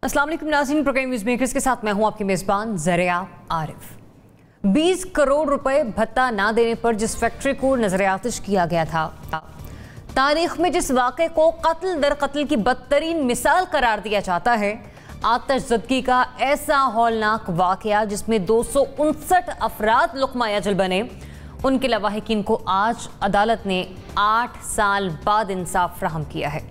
अस्सलाम वालेकुम नाज़रीन, प्रोग्राम न्यूज़ मेकर्स के साथ मैं हूं आपकी मेज़बान ज़रिया आरिफ। 20 करोड़ रुपए भत्ता ना देने पर जिस फैक्ट्री को नजरियातिश किया गया था, तारीख में जिस वाक़े को कत्ल दर कत्ल की बदतरीन मिसाल करार दिया जाता है, आतिशज़दगी का ऐसा हौलनाक वाक़या जिसमें 259 अफराद लुक़मा अजल बने, उनके लवाहिकीन को आज अदालत ने 8 साल बाद इंसाफ फराहम किया है।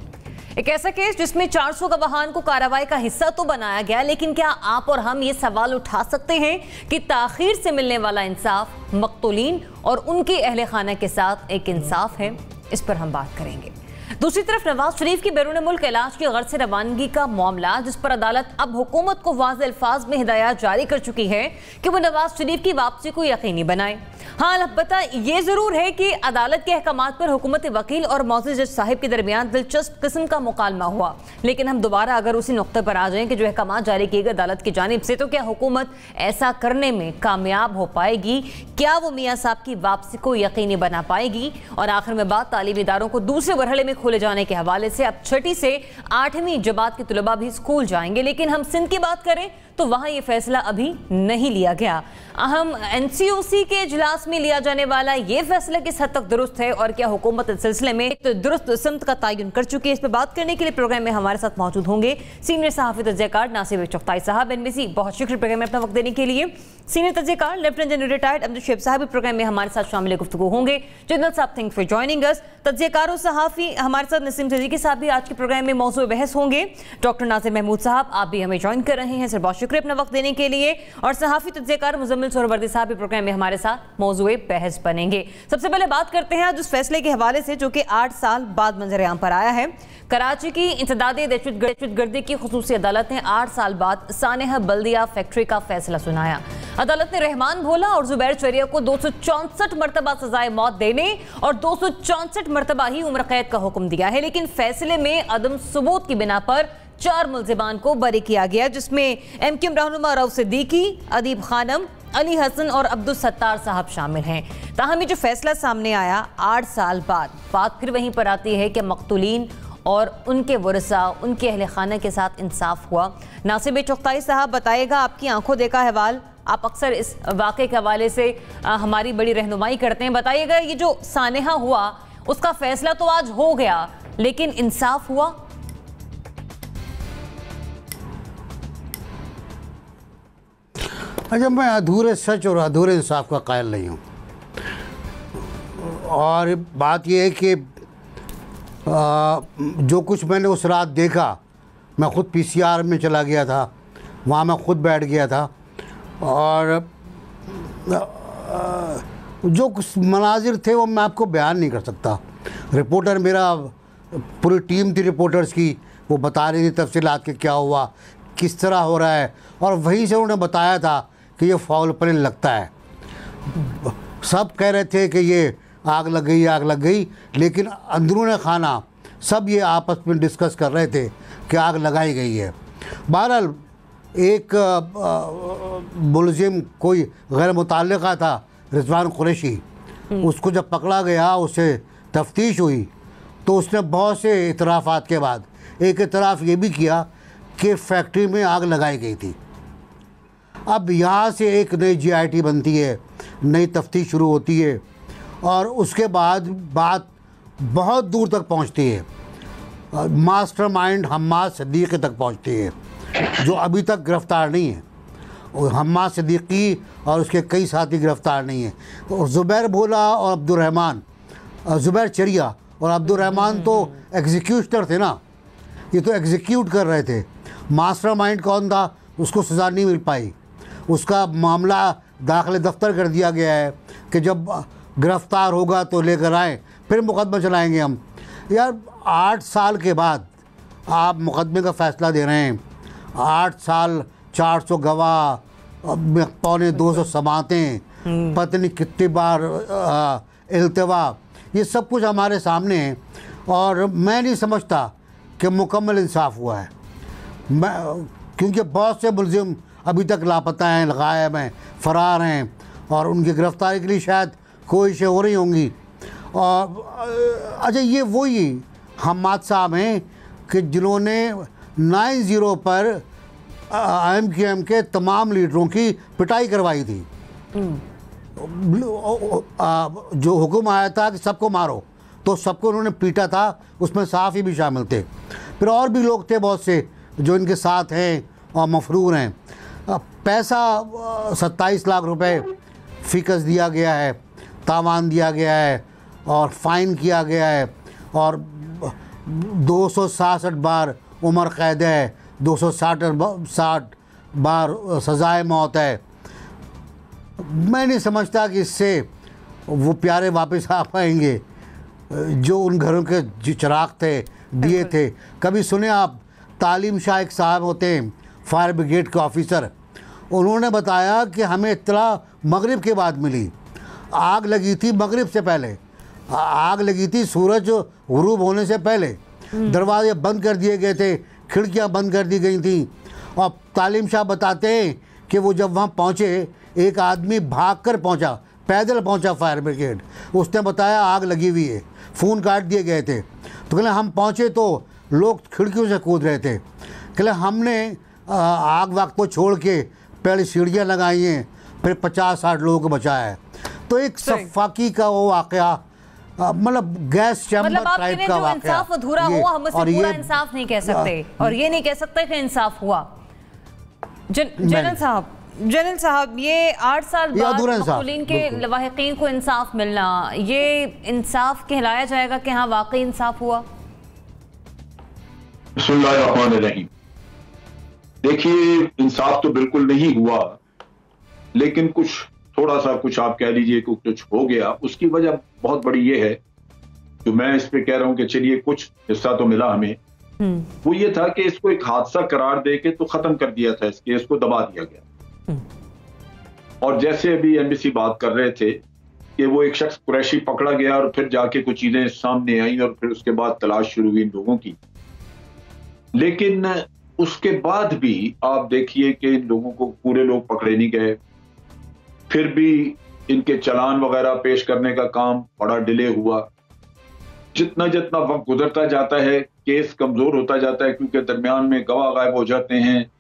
एक ऐसा केस जिसमें 400 गवाहान को कार्रवाई का हिस्सा तो बनाया गया, लेकिन क्या आप और हम ये सवाल उठा सकते हैं कि ताखीर से मिलने वाला इंसाफ मक़तूलीन और उनके अहले खाना के साथ एक इंसाफ है? इस पर हम बात करेंगे। दूसरी तरफ नवाज शरीफ की बैरून मुल्क इलाज की गर्ज से रवानगी का मामला, जिस पर अदालत अब हुकूमत को वाज़ेह अल्फाज में हिदायत जारी कर चुकी है कि वो नवाज शरीफ की वापसी को यकीनी बनाए। हाँ, अलबत्ता ये जरूर है कि अदालत के अहकामात पर हुकूमत वकील और मौजूद जज साहिब के दरमियान दिलचस्प किस्म का मुकालमा हुआ, लेकिन हम दोबारा अगर उसी नुक्ते पर आ जाएं कि जो अहकामात जारी किए गए अदालत की जानिब से, तो क्या हुकूमत ऐसा करने में कामयाब हो पाएगी? क्या वो मियाँ साहब की वापसी को यकीनी बना पाएगी? और आखिर में बात तालीमी इदारों को दूसरे मरहले में खोले जाने के हवाले से। अब 6ठी से 8वीं जमात के तलबा भी स्कूल जाएंगे, लेकिन हम सिंध की बात करें तो वहां ये फैसला अभी नहीं लिया गया। अहम NCOC के इजलास में लिया जाने वाला ये फैसला किस हद तक दुरुस्त है और क्या हुकूमत इस सिलसिले में एक दुरुस्त सिमत का तयन कर चुकी है? इस पर बात करने के लिए प्रोग्राम में हमारे साथ मौजूद होंगे सीनियर सहाफ़ी तज्ज़ियाकार नासिर चगताई साहब NBC। बहुत शुक्रिया प्रोग्राम में अपना वक्त देने के लिए। सीनियर तज्ज़ियाकार लेफ्टिनेंट जनरल रिटायर्ड अब्दुल शेब साहब प्रोग्राम में हमारे साथ शामिल गुफ्तगू होंगे। जनरल साहब, थैंक फॉर जॉइनिंग अस। तज्ज़ियाकार और सहाफ़ी हमारे साथ नसीम सिद्दीकी साहब भी आज के प्रोग्राम में मौजूद बहस होंगे। डॉक्टर नासिर महमूद साहब, आप भी हमें ज्वाइन कर रहे हैं, सर बहुत शुक्रिया अपना वक्त देने के लिए। और सहाफ़ी तज्ज़ियाकार मुज़म्मिल सोहरावर्दी साहब भी प्रोग्राम में हमारे साथ मौजूद बहस बनेंगे। सबसे पहले बात करते हैं आज उस फैसले के हवाले से जो कि 8 साल बाद मंजर-ए-आम पर आया है। कराची की इंसदादे दहशतगर्दी की खुसूसी अदालत ने 8 साल बाद सानेहा बल्दिया फैक्ट्री का फैसला सुनाया। अदालत ने रहमान भोला और जुबैर चरिया को 264 मरतबा सजाए मौत देने और 264 मरतबा ही उम्र कैद का हुक्म दिया है, लेकिन फैसले में अदम सबूत की बिना पर 4 मुल्जिमान को बरी किया गया, जिसमें MQM रहनुमा रऊफ सिद्दीकी, अदीब खानम, अली हसन और अब्दुल सत्तार साहब शामिल हैं। ताहम ये जो फैसला सामने आया 8 साल बाद, बात फिर वहीं पर आती है कि मक़तूलीन और उनके वरसा, उनके अहले खाना के साथ इंसाफ हुआ। नासिर चगताई साहब, बताइएगा, आपकी आंखों देखा अहवाल, आप अक्सर इस वाक़े के हवाले से हमारी बड़ी रहनुमाई करते हैं। बताइएगा, ये जो सानेहा हुआ उसका फैसला तो आज हो गया, लेकिन इंसाफ हुआ? अच्छा, मैं अधूरे सच और अधूरे इंसाफ का कायल नहीं हूँ। और बात यह है कि जो कुछ मैंने उस रात देखा, मैं ख़ुद PCR में चला गया था, वहाँ मैं ख़ुद बैठ गया था, और जो कुछ मनाजिर थे वो मैं आपको बयान नहीं कर सकता। रिपोर्टर, मेरा पूरी टीम थी रिपोर्टर्स की, वो बता रही थी तफसीलात के क्या हुआ, किस तरह हो रहा है, और वहीं से उन्होंने बताया था कि ये फाउल प्ले लगता है। सब कह रहे थे कि ये आग लग गई, आग लग गई, लेकिन अंदरूनी खाना सब ये आपस में डिस्कस कर रहे थे कि आग लगाई गई है। बहरहाल एक मुलजिम कोई गैर मुतल्लिक़ा था, रिजवान कुरैशी, उसको जब पकड़ा गया, उससे तफ्तीश हुई, तो उसने बहुत से इतराफ़ात के बाद एक इतराफ़ ये भी किया कि फैक्ट्री में आग लगाई गई थी। अब यहाँ से एक नई GIT बनती है, नई तफ्तीश शुरू होती है, और उसके बाद बात बहुत दूर तक पहुँचती है, मास्टरमाइंड हम्माद सिद्दीकी तक पहुँचती है, जो अभी तक गिरफ़्तार नहीं है। और हम्माद सिद्दीकी और उसके कई साथी गिरफ़्तार नहीं हैं। और जुबैर भोला और अब्दुर्रहमान, जुबैर चरिया और अब्दुर्रहमान तो एग्जीक्यूटर थे ना, ये तो एग्जीक्यूट कर रहे थे। मास्टरमाइंड कौन था, उसको सज़ा नहीं मिल पाई, उसका मामला दाखिले दफ्तर कर दिया गया है कि जब गिरफ़्तार होगा तो लेकर आएँ, फिर मुकदमा चलाएँगे हम। यार, 8 साल के बाद आप मुकदमे का फ़ैसला दे रहे हैं। 8 साल, 400 गवाह, पौने 200 समातें, पता नहीं कितनी बार इल्तिवा, ये सब कुछ हमारे सामने है, और मैं नहीं समझता कि मुकम्मल इंसाफ हुआ है। क्योंकि बहुत से मुलजिम अभी तक लापता हैं, गायब हैं, फ़रार हैं, और उनकी गिरफ़्तारी के लिए शायद कोशिशें हो रही होंगी। और अच्छा, ये वही हम्माद साहब हैं कि जिन्होंने 9/0 पर IMQM के तमाम लीडरों की पिटाई करवाई थी। जो हुक्म आया था कि सबको मारो, तो सबको उन्होंने पीटा था, उसमें साफ़ी भी शामिल थे। फिर और भी लोग थे बहुत से जो इनके साथ हैं और मफरूर हैं। पैसा 27 लाख रुपए फ़िकस दिया गया है, तावान दिया गया है और फ़ाइन किया गया है, और 266 बार उम्र कैद है, 260 बार सज़ाए मौत है। मैं नहीं समझता कि इससे वो प्यारे वापस आ पाएंगे जो उन घरों के चिराग थे, दिए थे। कभी सुने आप, तालीम शाह एक साहब होते हैं, फायर ब्रिगेड के ऑफिसर, उन्होंने बताया कि हमें इत्तला मगरिब के बाद मिली। आग लगी थी मगरिब से पहले, आग लगी थी सूरज गुरूब होने से पहले। दरवाजे बंद कर दिए गए थे, खिड़कियां बंद कर दी गई थी। और तालीम शाह बताते हैं कि वो जब वहाँ पहुँचे, एक आदमी भागकर पहुँचा, पैदल पहुँचा फायर ब्रिगेड। उसने बताया आग लगी हुई है, फ़ोन काट दिए गए थे। तो कहले हम पहुँचे तो लोग खिड़कियों से कूद रहे थे। कहले हमने आग वाग को छोड़ के पहले सीढ़ियाँ लगाई हैं, फिर 50-60 लोगों को बचाया है। तो एक सफाकी का वो वाक़या, मतलब गैस चैम्बर टाइप का वाक़या। इंसाफ अधूरा हुआ, हम इससे पूरा इंसाफ नहीं कह सकते, और ये नहीं कह सकते कि इंसाफ हुआ। जनरल साहब, ये 8 साल बाद मक़तूलीन के लवाहिकीन को इंसाफ मिलना, ये इंसाफ कहलाया जाएगा कि हाँ वाकई इंसाफ हुआ? बिस्मिल्लाहिर्रहमानिर्रहीम। देखिए, इंसाफ तो बिल्कुल नहीं हुआ, लेकिन थोड़ा सा कुछ आप कह लीजिए कि कुछ हो गया। उसकी वजह बहुत बड़ी ये है, जो मैं इस पे कह रहा हूं कि चलिए कुछ हिस्सा तो मिला हमें, वो ये था कि इसको एक हादसा करार दे के तो खत्म कर दिया था, इस केस को दबा दिया गया। और जैसे अभी एमबीसी बात कर रहे थे कि वो एक शख्स कुरैशी पकड़ा गया और फिर जाके कुछ चीजें सामने आई और फिर उसके बाद तलाश शुरू हुई इन लोगों की। लेकिन उसके बाद भी आप देखिए कि इन लोगों को पूरे लोग पकड़े नहीं गए, फिर भी इनके चालान वगैरह पेश करने का काम बड़ा डिले हुआ। जितना जितना वक्त गुजरता जाता है, केस कमजोर होता जाता है, क्योंकि दरमियान में गवाह गायब हो जाते हैं,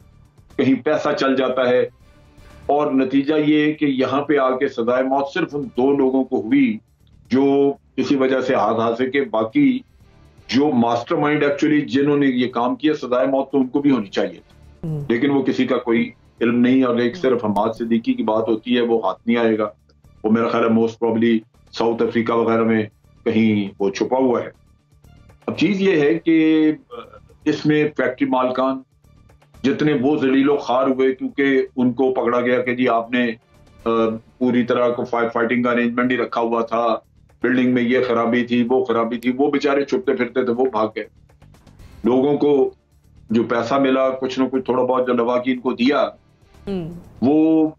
कहीं पैसा चल जाता है, और नतीजा ये है कि यहाँ पे आके सजाए मौत सिर्फ उन 2 लोगों को हुई जो किसी वजह से हादसे के, बाकी जो मास्टरमाइंड एक्चुअली जिन्होंने ये काम किया, सजाए मौत तो उनको भी होनी चाहिए, लेकिन वो किसी का कोई इल्म नहीं। और एक सिर्फ हमाद सिद्दीकी की बात होती है, वो हाथ नहीं आएगा। वो मेरा ख्याल है मोस्ट प्रॉब्ली साउथ अफ्रीका वगैरह में कहीं वो छुपा हुआ है। अब चीज ये है कि इसमें फैक्ट्री मालकान जितने वो जलीलो खार हुए, क्योंकि उनको पकड़ा गया कि जी आपने पूरी तरह को फाइटिंग का अरेंजमेंट नहीं रखा हुआ था, बिल्डिंग में ये खराबी थी, वो खराबी थी, वो बेचारे छुपते फिरते थे, वो भाग गए। लोगों को जो पैसा मिला, कुछ ना कुछ थोड़ा बहुत जो लवाकिन को दिया, वो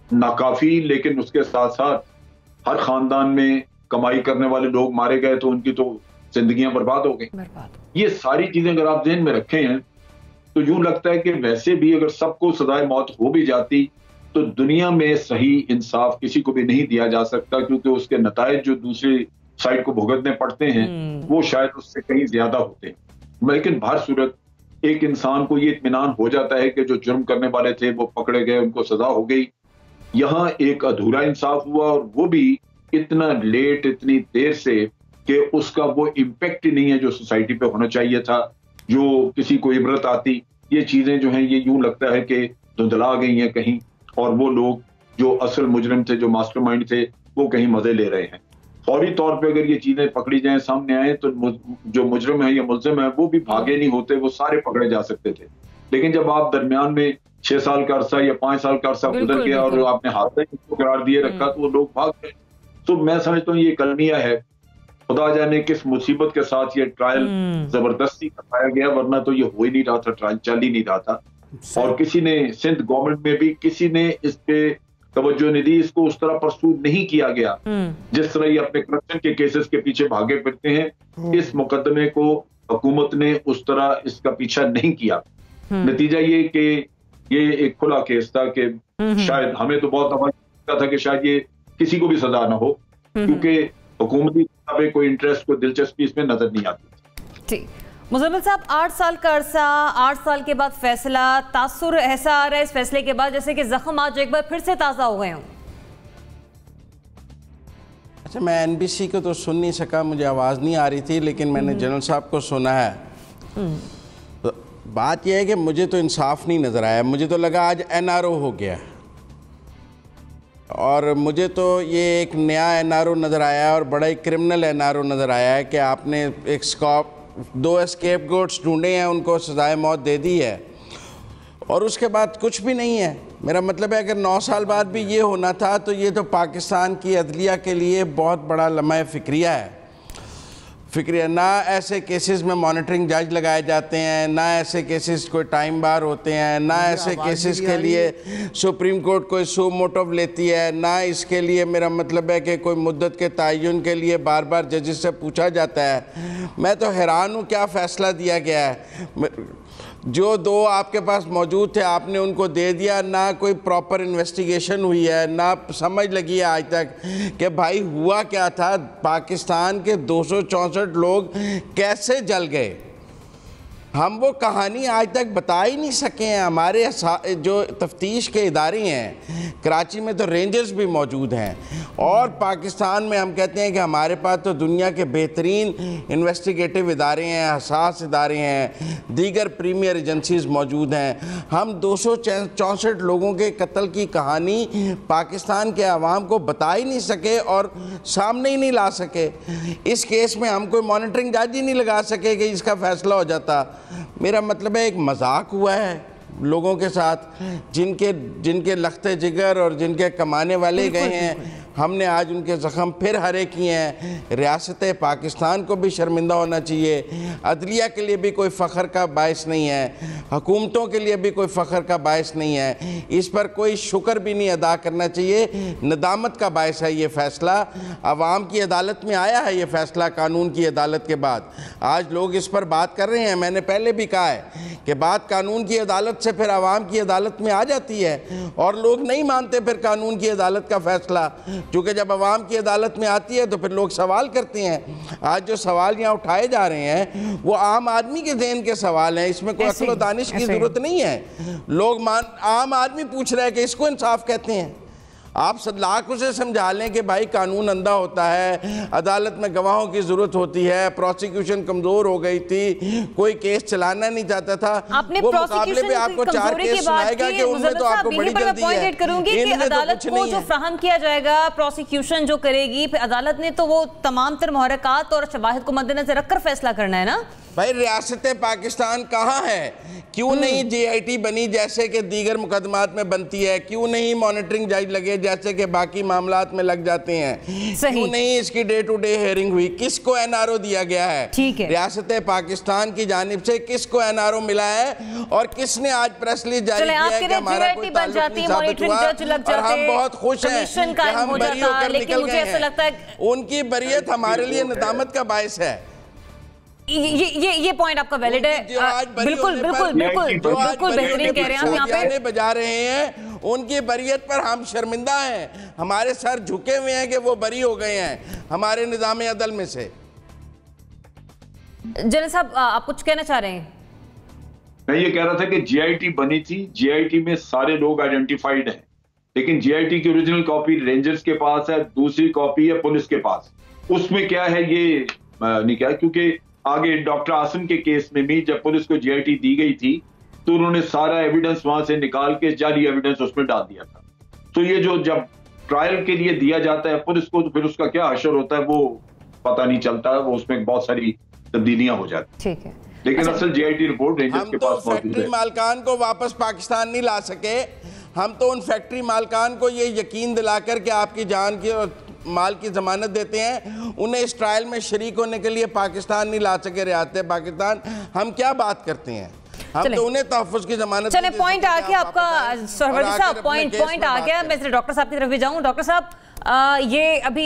नाकाफी, लेकिन उसके साथ साथ हर खानदान में कमाई करने वाले लोग मारे गए, तो उनकी तो जिंदगियां बर्बाद हो गई। ये सारी चीजें अगर आप ध्यान में रखे हैं तो यूं लगता है कि वैसे भी अगर सबको सजाए मौत हो भी जाती तो दुनिया में सही इंसाफ किसी को भी नहीं दिया जा सकता, क्योंकि उसके नतायज जो दूसरी साइड को भुगतने पड़ते हैं वो शायद उससे कहीं ज्यादा होते हैं। लेकिन हर सूरत एक इंसान को ये इत्मीनान हो जाता है कि जो जुर्म करने वाले थे वो पकड़े गए, उनको सजा हो गई। यहाँ एक अधूरा इंसाफ हुआ, और वो भी इतना लेट, इतनी देर से कि उसका वो इम्पैक्ट ही नहीं है जो सोसाइटी पे होना चाहिए था, जो किसी को इबरत आती। ये चीजें जो हैं ये यूं लगता है कि धुंधला गई हैं कहीं, और वो लोग जो असल मुजरिम थे, जो मास्टरमाइंड थे, वो कहीं मजे ले रहे हैं। फौरी तौर पे अगर ये चीजें पकड़ी जाएं, सामने आए, तो जो मुजरिम है या मुल्जिम है वो भी भागे नहीं होते, वो सारे पकड़े जा सकते थे। लेकिन जब आप दरमियान में 6 साल का अरसा या 5 साल का अरसा गुजर गया और आपने हादसा को करार दिए रखा, तो वो लोग भाग गए। तो मैं समझता हूँ ये कलमिया है, खुदा जाने किस मुसीबत के साथ ये ट्रायल जबरदस्ती कराया गया, वरना तो ये हो ही नहीं रहा था, ट्रायल चल ही नहीं रहा था। और किसी ने, सिंध गवर्नमेंट में भी किसी ने इस पे तवज्जो नहीं दी, इसको उस तरह परसूद नहीं किया गया जिस तरह ये अपने करप्शन के केसेस के पीछे भागे फिरते हैं। इस मुकदमे को हुकूमत ने उस तरह इसका पीछा नहीं किया। नतीजा ये कि ये एक खुला केस था कि शायद हमें तो बहुत दफा था कि शायद ये किसी को भी सजा ना हो, क्योंकि हुकूमती कोई इंटरेस्ट, कोई दिलचस्पी इसमें नजर नहीं आती। ठीक, मुजम्मिल साहब, 8 साल का अरसा, 8 साल के बाद फैसला, तासुर ऐसा आ रहा है इस फैसले के बाद जैसे कि जख्म आज एक बार फिर से ताज़ा हो गए हों। अच्छा, मैं एनबीसी को तो सुन नहीं सका, मुझे आवाज़ नहीं आ रही थी, लेकिन मैंने जनरल साहब को सुना है। तो बात यह है कि मुझे तो इंसाफ नहीं नज़र आया। मुझे तो लगा आज एनआरओ हो गया, और मुझे तो ये एक नया एनआरओ नज़र आया और बड़ा ही क्रिमिनल एनआरओ नज़र आया है कि आपने एक स्कॉप 2 एस्केप गोट्स ढूंढे हैं, उनको सजाए मौत दे दी है, और उसके बाद कुछ भी नहीं है। मेरा मतलब है अगर 9 साल बाद भी ये होना था तो ये तो पाकिस्तान की अदलिया के लिए बहुत बड़ा लम्हा फ़िक्रिया है। ना ऐसे केसेस में मॉनिटरिंग जज लगाए जाते हैं, ना ऐसे केसेस कोई टाइम बार होते हैं, ना ऐसे केसेस के लिए सुप्रीम कोर्ट कोई सू मोटिव लेती है, ना इसके लिए मेरा मतलब है कि कोई मुद्दत के तयन के लिए बार बार जजेस से पूछा जाता है। मैं तो हैरान हूँ क्या फ़ैसला दिया गया है। जो 2 आपके पास मौजूद थे आपने उनको दे दिया, ना कोई प्रॉपर इन्वेस्टिगेशन हुई है, ना समझ लगी है आज तक कि भाई हुआ क्या था। पाकिस्तान के 264 लोग कैसे जल गए, हम वो कहानी आज तक बता ही नहीं सके हैं। हमारे जो तफ्तीश के इदारे हैं, कराची में तो रेंजर्स भी मौजूद हैं, और पाकिस्तान में हम कहते हैं कि हमारे पास तो दुनिया के बेहतरीन इन्वेस्टिगेटिव इदारे हैं, हसास इदारे हैं, दीगर प्रीमियर एजेंसीज़ मौजूद हैं। हम 264 लोगों के कत्ल की कहानी पाकिस्तान के अवाम को बता ही नहीं सके और सामने ही नहीं ला सके। इस केस में हम कोई मॉनिटरिंग जज ही नहीं लगा सके कि इसका फ़ैसला हो जाता। मेरा मतलब है एक मजाक हुआ है लोगों के साथ, जिनके लख्ते जिगर और जिनके कमाने वाले गए हैं। हमने आज उनके ज़ख्म फिर हरे किए हैं। रियासत पाकिस्तान को भी शर्मिंदा होना चाहिए, अदलिया के लिए भी कोई फ़ख्र का बायस नहीं है, हुकूमतों के लिए भी कोई फ़ख्र का बायस नहीं है। इस पर कोई शुक्र भी नहीं अदा करना चाहिए, नदामत का बायस है ये फ़ैसला। अवाम की अदालत में आया है ये फ़ैसला, कानून की अदालत के बाद। आज लोग इस पर बात कर रहे हैं। मैंने पहले भी कहा है कि बात कानून की अदालत से फिर अवाम की अदालत में आ जाती है, और लोग नहीं मानते फिर कानून की अदालत का फ़ैसला, क्योंकि जब अवाम की अदालत में आती है तो फिर लोग सवाल करते हैं। आज जो सवाल यहाँ उठाए जा रहे हैं वो आम आदमी के ज़हन के सवाल हैं, इसमें कोई अक्ल व दानिश की ज़रूरत नहीं है। लोग आम आदमी पूछ रहे हैं कि इसको इंसाफ कहते हैं। आप लाख उसे समझा लें कि भाई कानून अंधा होता है, अदालत में गवाहों की ज़रूरत होती है, प्रोसिक्यूशन कमज़ोर हो गई थी, कोई केस चलाना नहीं चाहता था। वो मुकाबले में आपको 4 केस सुनाएगा कि उनमें तो आपको बड़ी जल्दी है। कि अदालत को जो फ्राहम किया जाएगा, प्रोसिक्यूशन जो करेगी, फिर अदालत ने तो वो तमाम तर मुहर्रकात और शवाहिद को मद्देनजर रखकर फैसला करना है ना। भाई रियासत पाकिस्तान कहाँ है? क्यों नहीं GIT बनी जैसे कि दीगर मुकदमात में बनती है? क्यों नहीं मॉनिटरिंग जज लगे जैसे कि बाकी मामलात में लग जाते हैं? क्यों नहीं इसकी डे टू डे हियरिंग हुई? किसको NRO दिया गया है? रियासत पाकिस्तान की जानिब से किसको NRO मिला है, और किसने आज प्रेस रिलीज जारी किया है कि हमारा कोई ताल्लुक नहीं साबित हुआ, और हम बहुत खुश हैं कि हम बरी होकर निकल गए हैं। उनकी बरियत हमारे लिए नदामत का बायस है। ये पॉइंट आपका वैलिड है। बिल्कुल बिल्कुल बिल्कुल बिल्कुल बेहतरीन कह रहे हैं हम यहाँ पे बजा रहे हैं। उनकी बरियत पर हम शर्मिंदा हैं, हमारे सर झुके हुए हैं कि वो बरी हो गए हैं हमारे निज़ाम अदल में से। जनरल साहब, आप कुछ कहना चाह रहे हैं? मैं ये कह रहा था कि GIT बनी थी, GIT में सारे लोग आइडेंटिफाइड हैं, लेकिन GIT की ओरिजिनल कॉपी रेंजर्स के पास है, दूसरी कॉपी है पुलिस के पास। उसमें क्या है ये नहीं क्या, क्योंकि आगे डॉक्टर आसिम के केस में भी जब पुलिस को GIT दी गई थी तो उन्होंने सारा एविडेंस वहां से निकाल के जाली एविडेंस उसमें डाल दिया था। तो ये जो जब ट्रायल के लिए दिया जाता है पुलिस को, तो फिर उसका क्या असर होता है वो पता नहीं चलता है, वो उसमें बहुत सारी तब्दीलियां हो जाती। ठीक है, लेकिन असल GIT रिपोर्ट रेंजर्स के पास मौजूद है। फैक्ट्री मालकान को वापस पाकिस्तान नहीं ला सके। हम तो उन फैक्ट्री मालकान को ये यकीन दिलाकर के आपकी जान की और माल की जमानत देते हैं, उन्हें इस ट्रायल में शरीक होने के लिए पाकिस्तान नहीं ला सके रियासत पाकिस्तान। हम क्या बात करते हैं? हम तो उन्हें तहफ़्फ़ुज़ की जमानत। चले, पॉइंट आ गया आपका सरवरी साहब, पॉइंट आ गया। मैं डॉक्टर साहब की तरफ भी जाऊँ। डॉक्टर साहब, ये अभी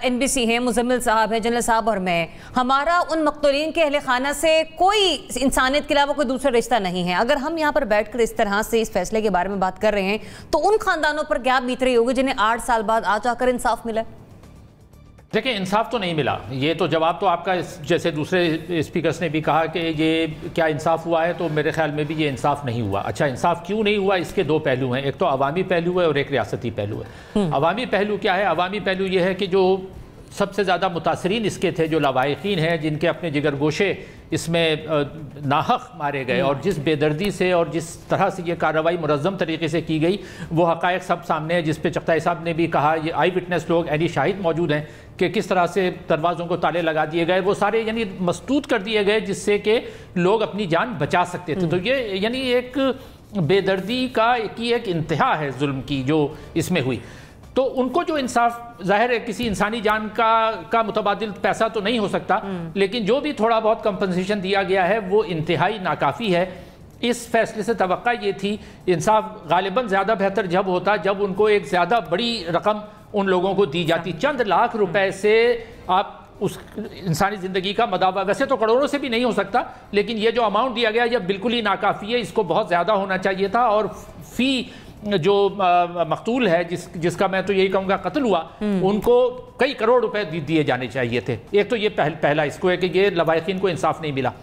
NBC हैं, मुजम्मिल साहब हैं, जनरल साहब और मैं, हमारा उन मक़तूलीन के अहले खाना से कोई इंसानियत के अलावा कोई दूसरा रिश्ता नहीं है। अगर हम यहाँ पर बैठकर इस तरह से इस फैसले के बारे में बात कर रहे हैं तो उन खानदानों पर क्या बीत रही होगी जिन्हें 8 साल बाद आज आकर इंसाफ मिला? देखिए, इंसाफ तो नहीं मिला, ये तो जवाब तो आपका, जैसे दूसरे स्पीकर्स ने भी कहा कि ये क्या इंसाफ हुआ है, तो मेरे ख्याल में भी ये इंसाफ नहीं हुआ। अच्छा, इंसाफ क्यों नहीं हुआ, इसके दो पहलू हैं, एक तो अवामी पहलू है और एक रियासती पहलू है। अवामी पहलू क्या है? अवामी पहलू ये है कि जो सबसे ज़्यादा मुतासरीन इसके थे, जो लवाहिकीन हैं, जिनके अपने जिगर गोशे इसमें नाहक मारे गए, और जिस बेदर्दी से और जिस तरह से ये कार्रवाई मुनज़्ज़म तरीके से की गई, वो हक़ाइक़ सब सामने है, जिस पे चगताई साहब ने भी कहा, ये आई विटनेस लोग, यानी शाहिद मौजूद हैं कि किस तरह से दरवाज़ों को ताले लगा दिए गए, वो सारे यानी मस्तूत कर दिए गए, जिससे कि लोग अपनी जान बचा सकते थे। तो ये यानी एक बेदर्दी की एक इंतहा है जुल्म की जो इसमें हुई। तो उनको जो इंसाफ, जाहिर है किसी इंसानी जान का मुतबादिल पैसा तो नहीं हो सकता, लेकिन जो भी थोड़ा बहुत कंपनसेशन दिया गया है वो इंतहाई नाकाफ़ी है। इस फैसले से तवक्का ये थी, इंसाफ गालिबन ज़्यादा बेहतर जब होता जब उनको एक ज़्यादा बड़ी रकम उन लोगों को दी जाती। चंद लाख रुपए से आप उस इंसानी ज़िंदगी का मदावा, वैसे तो करोड़ों से भी नहीं हो सकता, लेकिन ये जो अमाउंट दिया गया यह बिल्कुल ही नाकाफ़ी है, इसको बहुत ज़्यादा होना चाहिए था। और फ़ी जो मकतूल है, जिसका मैं तो यही कहूँगा कत्ल हुआ, उनको कई करोड़ रुपए दिए जाने चाहिए थे। एक तो ये पहला इसको है कि ये लवाहिकीन को इंसाफ नहीं मिला।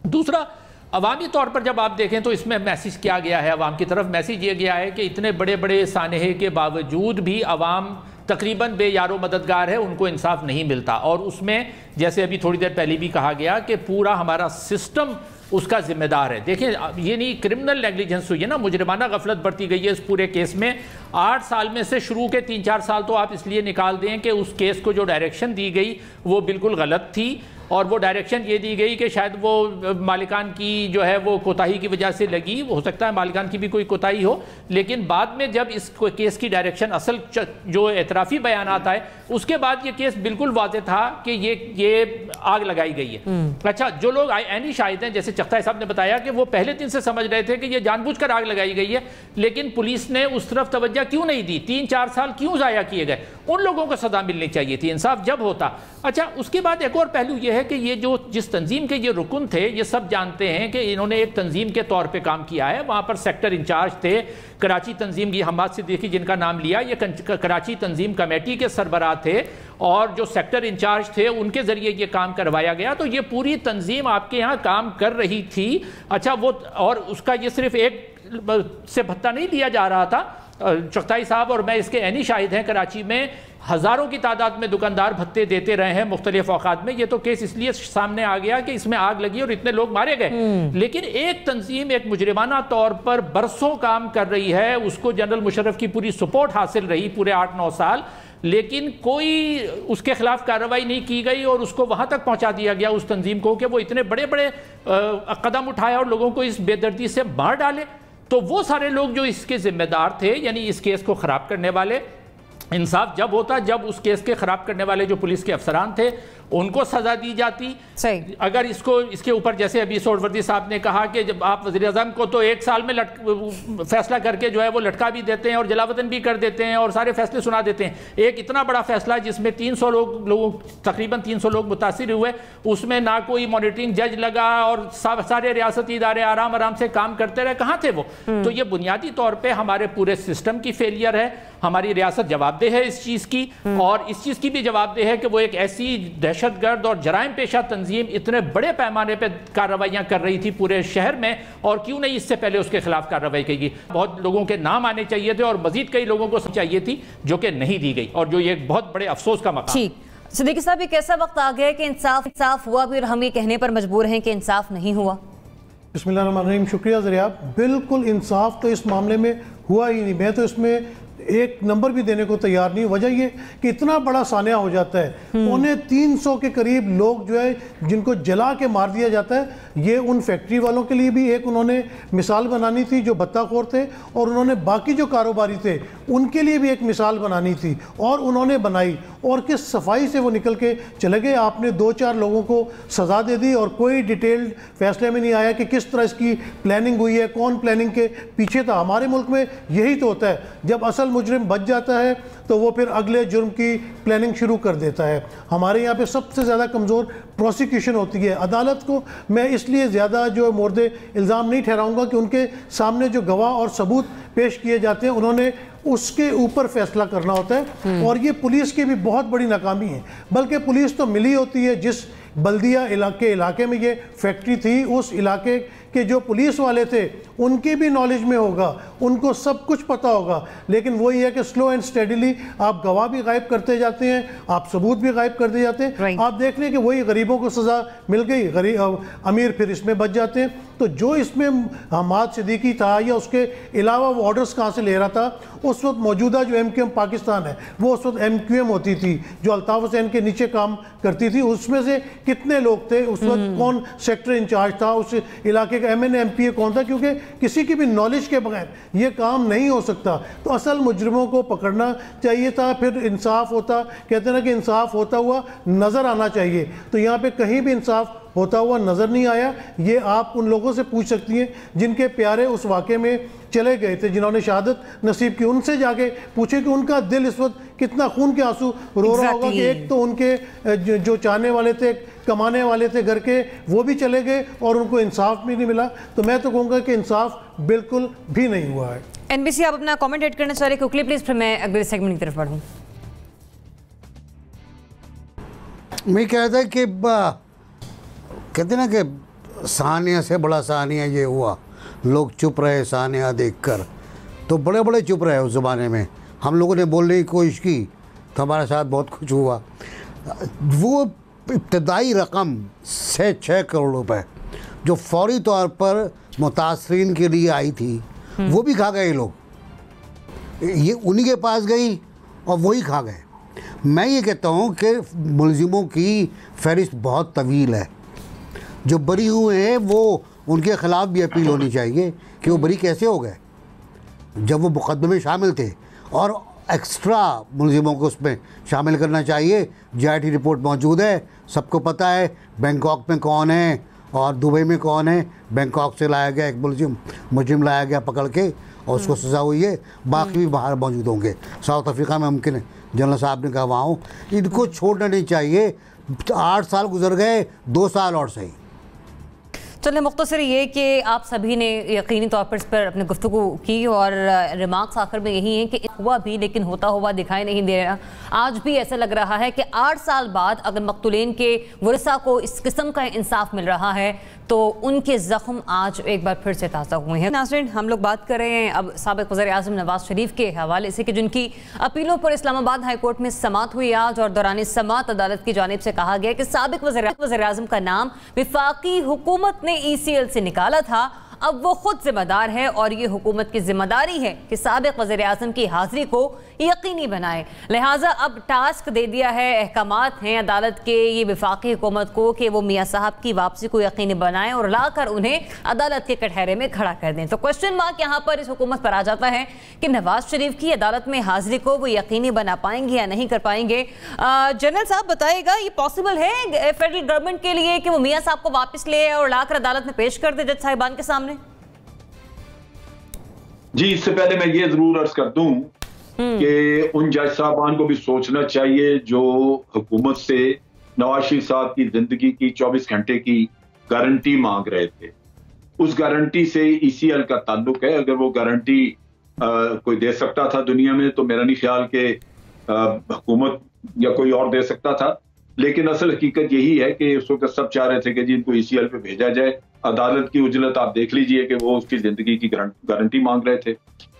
दूसरा, अवामी तौर पर जब आप देखें तो इसमें मैसेज किया गया है, अवाम की तरफ मैसेज ये गया है कि इतने बड़े बड़े सानहे के बावजूद भी अवाम तकरीबन बेयारो मददगार है, उनको इंसाफ नहीं मिलता। और उसमें जैसे अभी थोड़ी देर पहले भी कहा गया कि पूरा हमारा सिस्टम उसका जिम्मेदार है। देखिए, ये नहीं क्रिमिनल नेग्लिजेंस हुई है ना, मुजरिमाना गफलत बरती गई है इस पूरे केस में। 8 साल में से शुरू के 3-4 साल तो आप इसलिए निकाल दें कि उस केस को जो डायरेक्शन दी गई वो बिल्कुल गलत थी, और वो डायरेक्शन ये दी गई कि शायद वो मालिकान की जो है वो कोताही की वजह से लगी, हो सकता है मालिकान की भी कोई कोताही हो, लेकिन बाद में जब इस केस की डायरेक्शन असल जो एतराफ़ी बयानात आए, उसके बाद ये केस बिल्कुल वाज़ेह था कि ये आग लगाई गई है। अच्छा, जो लोग ऐनी शाहिद हैं, जैसे चगताई साहब ने बताया कि वो पहले दिन से समझ रहे थे कि ये जानबूझकर आग लगाई गई है, लेकिन पुलिस ने उस तरफ तवज्जो क्यों नहीं दी? 3-4 साल क्यों ज़ाया किए गए? उन लोगों को सज़ा मिलनी चाहिए थी, इंसाफ जब होता। अच्छा, उसके बाद एक और पहलू यह है कि ये जो जिस तंजीम के ये रुकन थे, ये सब जानते हैं कि इन्होंने एक तंजीम के तौर पे काम किया है। वहाँ पर सेक्टर इंचार्ज थे कराची तंजीम की, हमाद सिद्दीकी जिनका नाम लिया, ये कराची तंजीम कमेटी के सरबराह थे, और जो सेक्टर इंचार्ज थे उनके ज़रिए ये काम करवाया गया। तो ये पूरी तंजीम आपके यहाँ काम कर रही थी। अच्छा, वो और उसका ये सिर्फ एक से भत्ता नहीं दिया जा रहा था। चगताई साहब और मैं इसके ऐनी शाहिद हैं, कराची में हज़ारों की तादाद में दुकानदार भत्ते देते रहे हैं मुख्तलिफ औकात में। ये तो केस इसलिए सामने आ गया कि इसमें आग लगी और इतने लोग मारे गए, लेकिन एक तंजीम एक मुजरिमाना तौर पर बरसों काम कर रही है, उसको जनरल मुशर्रफ की पूरी सपोर्ट हासिल रही पूरे 8-9 साल, लेकिन कोई उसके खिलाफ कार्रवाई नहीं की गई, और उसको वहाँ तक पहुँचा दिया गया उस तंजीम को कि वो इतने बड़े बड़े कदम उठाए और लोगों को इस बेदर्दी से मार डाले। तो वो सारे लोग जो इसके जिम्मेदार थे, यानी इस केस को ख़राब करने वाले, इंसाफ जब होता जब उस केस के ख़राब करने वाले जो पुलिस के अफसरान थे उनको सज़ा दी जाती। सही। अगर इसके ऊपर जैसे अभी सोहरावर्दी साहब ने कहा कि जब आप वज़ीर-ए-आज़म को तो 1 साल में फैसला करके जो है वो लटका भी देते हैं और जलावतन भी कर देते हैं और सारे फैसले सुना देते हैं। एक इतना बड़ा फैसला जिसमें 300 लोग तकरीबन 300 लोग मुतासिर हुए, उसमें ना कोई मॉनिटरिंग जज लगा और सारे रियासती इदारे आराम से काम करते रहे, कहाँ थे वो? तो ये बुनियादी तौर पर हमारे पूरे सिस्टम की फेलियर है। हमारी रियासत जवाबदेह है इस चीज़ की, और इस चीज़ की भी जवाबदेह है कि वो एक ऐसी दहशतगर्द और जराइम पेशा तंजीम इतने बड़े पैमाने पे कार्रवाइयाँ कर रही थी पूरे शहर में, और क्यों नहीं इससे पहले उसके खिलाफ कार्रवाई की गई। बहुत लोगों के नाम आने चाहिए थे और मजीद कई लोगों को चाहिए थी जो कि नहीं दी गई, और जो ये बहुत बड़े अफसोस का मकाम। ठीक, सिद्दीकी साहब, एक ऐसा वक्त आ गया कि इंसाफ हुआ भी और हम ये कहने पर मजबूर हैं कि इंसाफ नहीं हुआ। बिस्मिल्लाहिर्रहमानिर्रहीम, शुक्रिया ज़रिया। बिल्कुल इंसाफ तो इस मामले में हुआ ही नहीं। मैं तो इसमें एक नंबर भी देने को तैयार नहीं। वजह ये कि इतना बड़ा सान्या हो जाता है, 350 के करीब लोग जो है जिनको जला के मार दिया जाता है। ये उन फैक्ट्री वालों के लिए भी एक उन्होंने मिसाल बनानी थी जो भत्ताखोर थे, और उन्होंने बाकी जो कारोबारी थे उनके लिए भी एक मिसाल बनानी थी, और उन्होंने बनाई, और किस सफाई से वो निकल के चले गए। आपने 2-4 लोगों को सज़ा दे दी और कोई डिटेल्ड फैसले में नहीं आया कि किस तरह इसकी प्लानिंग हुई है, कौन प्लानिंग के पीछे था। हमारे मुल्क में यही तो होता है, जब असल मुजरिम बच जाता है तो वो फिर अगले जुर्म की प्लानिंग शुरू कर देता है। हमारे यहाँ पे सबसे ज़्यादा कमज़ोर प्रोसिक्यूशन होती है। अदालत को मैं इसलिए ज़्यादा जो मुर्दे इल्ज़ाम नहीं ठहराऊंगा कि उनके सामने जो गवाह और सबूत पेश किए जाते हैं उन्होंने उसके ऊपर फैसला करना होता है, और ये पुलिस की भी बहुत बड़ी नाकामी है। बल्कि पुलिस तो मिली होती है, जिस बल्दिया इलाके में ये फैक्ट्री थी, उस इलाके के जो पुलिस वाले थे उनकी भी नॉलेज में होगा, उनको सब कुछ पता होगा, लेकिन वही है कि स्लो एंड स्टेडीली आप गवाह भी गायब करते जाते हैं, आप सबूत भी गायब करते जाते हैं। आप देख लें कि वही गरीबों को सज़ा मिल गई, अमीर फिर इसमें बच जाते हैं। तो जो इसमें हमाद सिद्दीकी था या उसके अलावा वो ऑर्डर्स कहाँ से ले रहा था, उस वक्त मौजूदा जो MQM पाकिस्तान है वो उस वक्त MQM होती थी जो अल्ताफ हुसैन के नीचे काम करती थी। उसमें से कितने लोग थे उस वक्त, कौन सेक्टर इंचार्ज था उस इलाके का, MNA MPA कौन था, क्योंकि किसी की भी नॉलेज के बगैर ये काम नहीं हो सकता। तो असल मुजरिमों को पकड़ना चाहिए था, फिर इंसाफ होता, कहते ना कि इंसाफ होता हुआ नज़र आना चाहिए। तो यहाँ पे कहीं भी इंसाफ होता हुआ नज़र नहीं आया। ये आप उन लोगों से पूछ सकती हैं जिनके प्यारे उस वाक़े में चले गए थे, जिन्होंने शहादत नसीब की, उनसे जाके पूछे कि उनका दिल इस वक्त कितना खून के आंसू रो रहा होगा कि एक तो उनके जो चाहने वाले थे, कमाने वाले थे घर के, वो भी चले गए और उनको इंसाफ भी नहीं मिला। तो मैं तो कहूँगा कि इंसाफ बिल्कुल भी नहीं हुआ है। NBC आप अपना कॉमेंट ऐड करना चाह रहे क्विकली प्लीज़, फिर मैं अगले सेगमेंट की तरफ बढ़ूँ। मैं कह रहा था कि कहते ना कि सानिया से बड़ा सानिया ये हुआ, लोग चुप रहे सानिया देखकर, तो बड़े बड़े चुप रहे उस ज़माने में। हम लोगों ने बोलने की कोशिश की तो हमारे साथ बहुत कुछ हुआ। वो इब्तदाई रकम से 6 करोड़ रुपए जो फौरी तौर पर मुतासरीन के लिए आई थी, वो भी खा गए लोग, ये उन्हीं के पास गई और वही खा गए। मैं ये कहता हूँ कि मुलजिमों की फहरिस्त बहुत तवील है। जो बरी हुए हैं वो उनके ख़िलाफ़ भी अपील होनी चाहिए कि वो बरी कैसे हो गए जब वो मुकदमे में शामिल थे, और एक्स्ट्रा मुलजिमों को उसमें शामिल करना चाहिए। JIT रिपोर्ट मौजूद है, सबको पता है बैंकॉक में कौन है और दुबई में कौन है। बैंकॉक से लाया गया एक मुलजिम लाया गया पकड़ के और उसको सज़ा हुई है, बाकी भी बाहर मौजूद होंगे। साउथ अफ्रीका में मुमकिन है, जनरल साहब ने कहा वहाँ हो। इनको छोड़ना नहीं चाहिए। 8 साल गुजर गए, 2 साल और सही। चलिए मुख्तसर ये कि आप सभी ने यकीनी तौर पर इस पर अपनी गुफ्तगू की और रिमार्क्स आखिर में यही हैं कि हुआ भी लेकिन होता हुआ दिखाई नहीं दे रहा। आज भी ऐसा लग रहा है कि 8 साल बाद अगर मकतूलीन के वरसा को इस किस्म का इंसाफ मिल रहा है तो उनके ज़ख्म आज एक बार फिर से ताज़ा हुए हैं। नाज़रीन, हम लोग बात कर रहे हैं अब साबिक़ वज़ीर-ए-आज़म नवाज़ शरीफ के हवाले से कि जिनकी अपीलों पर इस्लामाबाद हाई कोर्ट में समाअत हुई आज, और दौरान समाअत अदालत की जानिब से कहा गया कि साबिक़ वज़ीर-ए-आज़म का नाम वफाकी हुकूमत ने ECL से निकाला था, अब वो खुद जिम्मेदार है और ये हुकूमत की जिम्मेदारी है कि साबिक़ वज़ीर-ए-आज़म की हाज़िरी को यकीनी बनाए। लिहाजा अब टास्क दे दिया है, अहकामात हैं अदालत के ये वफाकी हुकूमत को कि वो मियाँ साहब की वापसी को यकीनी बनाएं और लाकर उन्हें अदालत के कटहरे में खड़ा कर दें। तो क्वेश्चन मार्क यहाँ पर इस हुकूमत पर आ जाता है कि नवाज शरीफ की अदालत में हाज़िरी को वो यकीनी बना पाएंगे या नहीं कर पाएंगे। जनरल साहब बताइएगा, ये पॉसिबल है फेडरल गवर्नमेंट के लिए कि वो मियाँ साहब को वापस ले और लाकर अदालत में पेश कर दे जज साहिबान के सामने? जी, इससे पहले मैं ये जरूर अर्ज कर दूं कि उन जज साहबान को भी सोचना चाहिए जो हुकूमत से नवाज शरीफ साहब की जिंदगी की 24 घंटे की गारंटी मांग रहे थे। उस गारंटी से ECL का ताल्लुक है। अगर वो गारंटी कोई दे सकता था दुनिया में तो मेरा नहीं ख्याल कि हुकूमत या कोई और दे सकता था, लेकिन असल हकीकत यही है कि उस वक्त सब चाह रहे थे कि जी इनको ECL पे भेजा जाए। अदालत की उजलत आप देख लीजिए कि वो उसकी जिंदगी की गारंटी मांग रहे थे।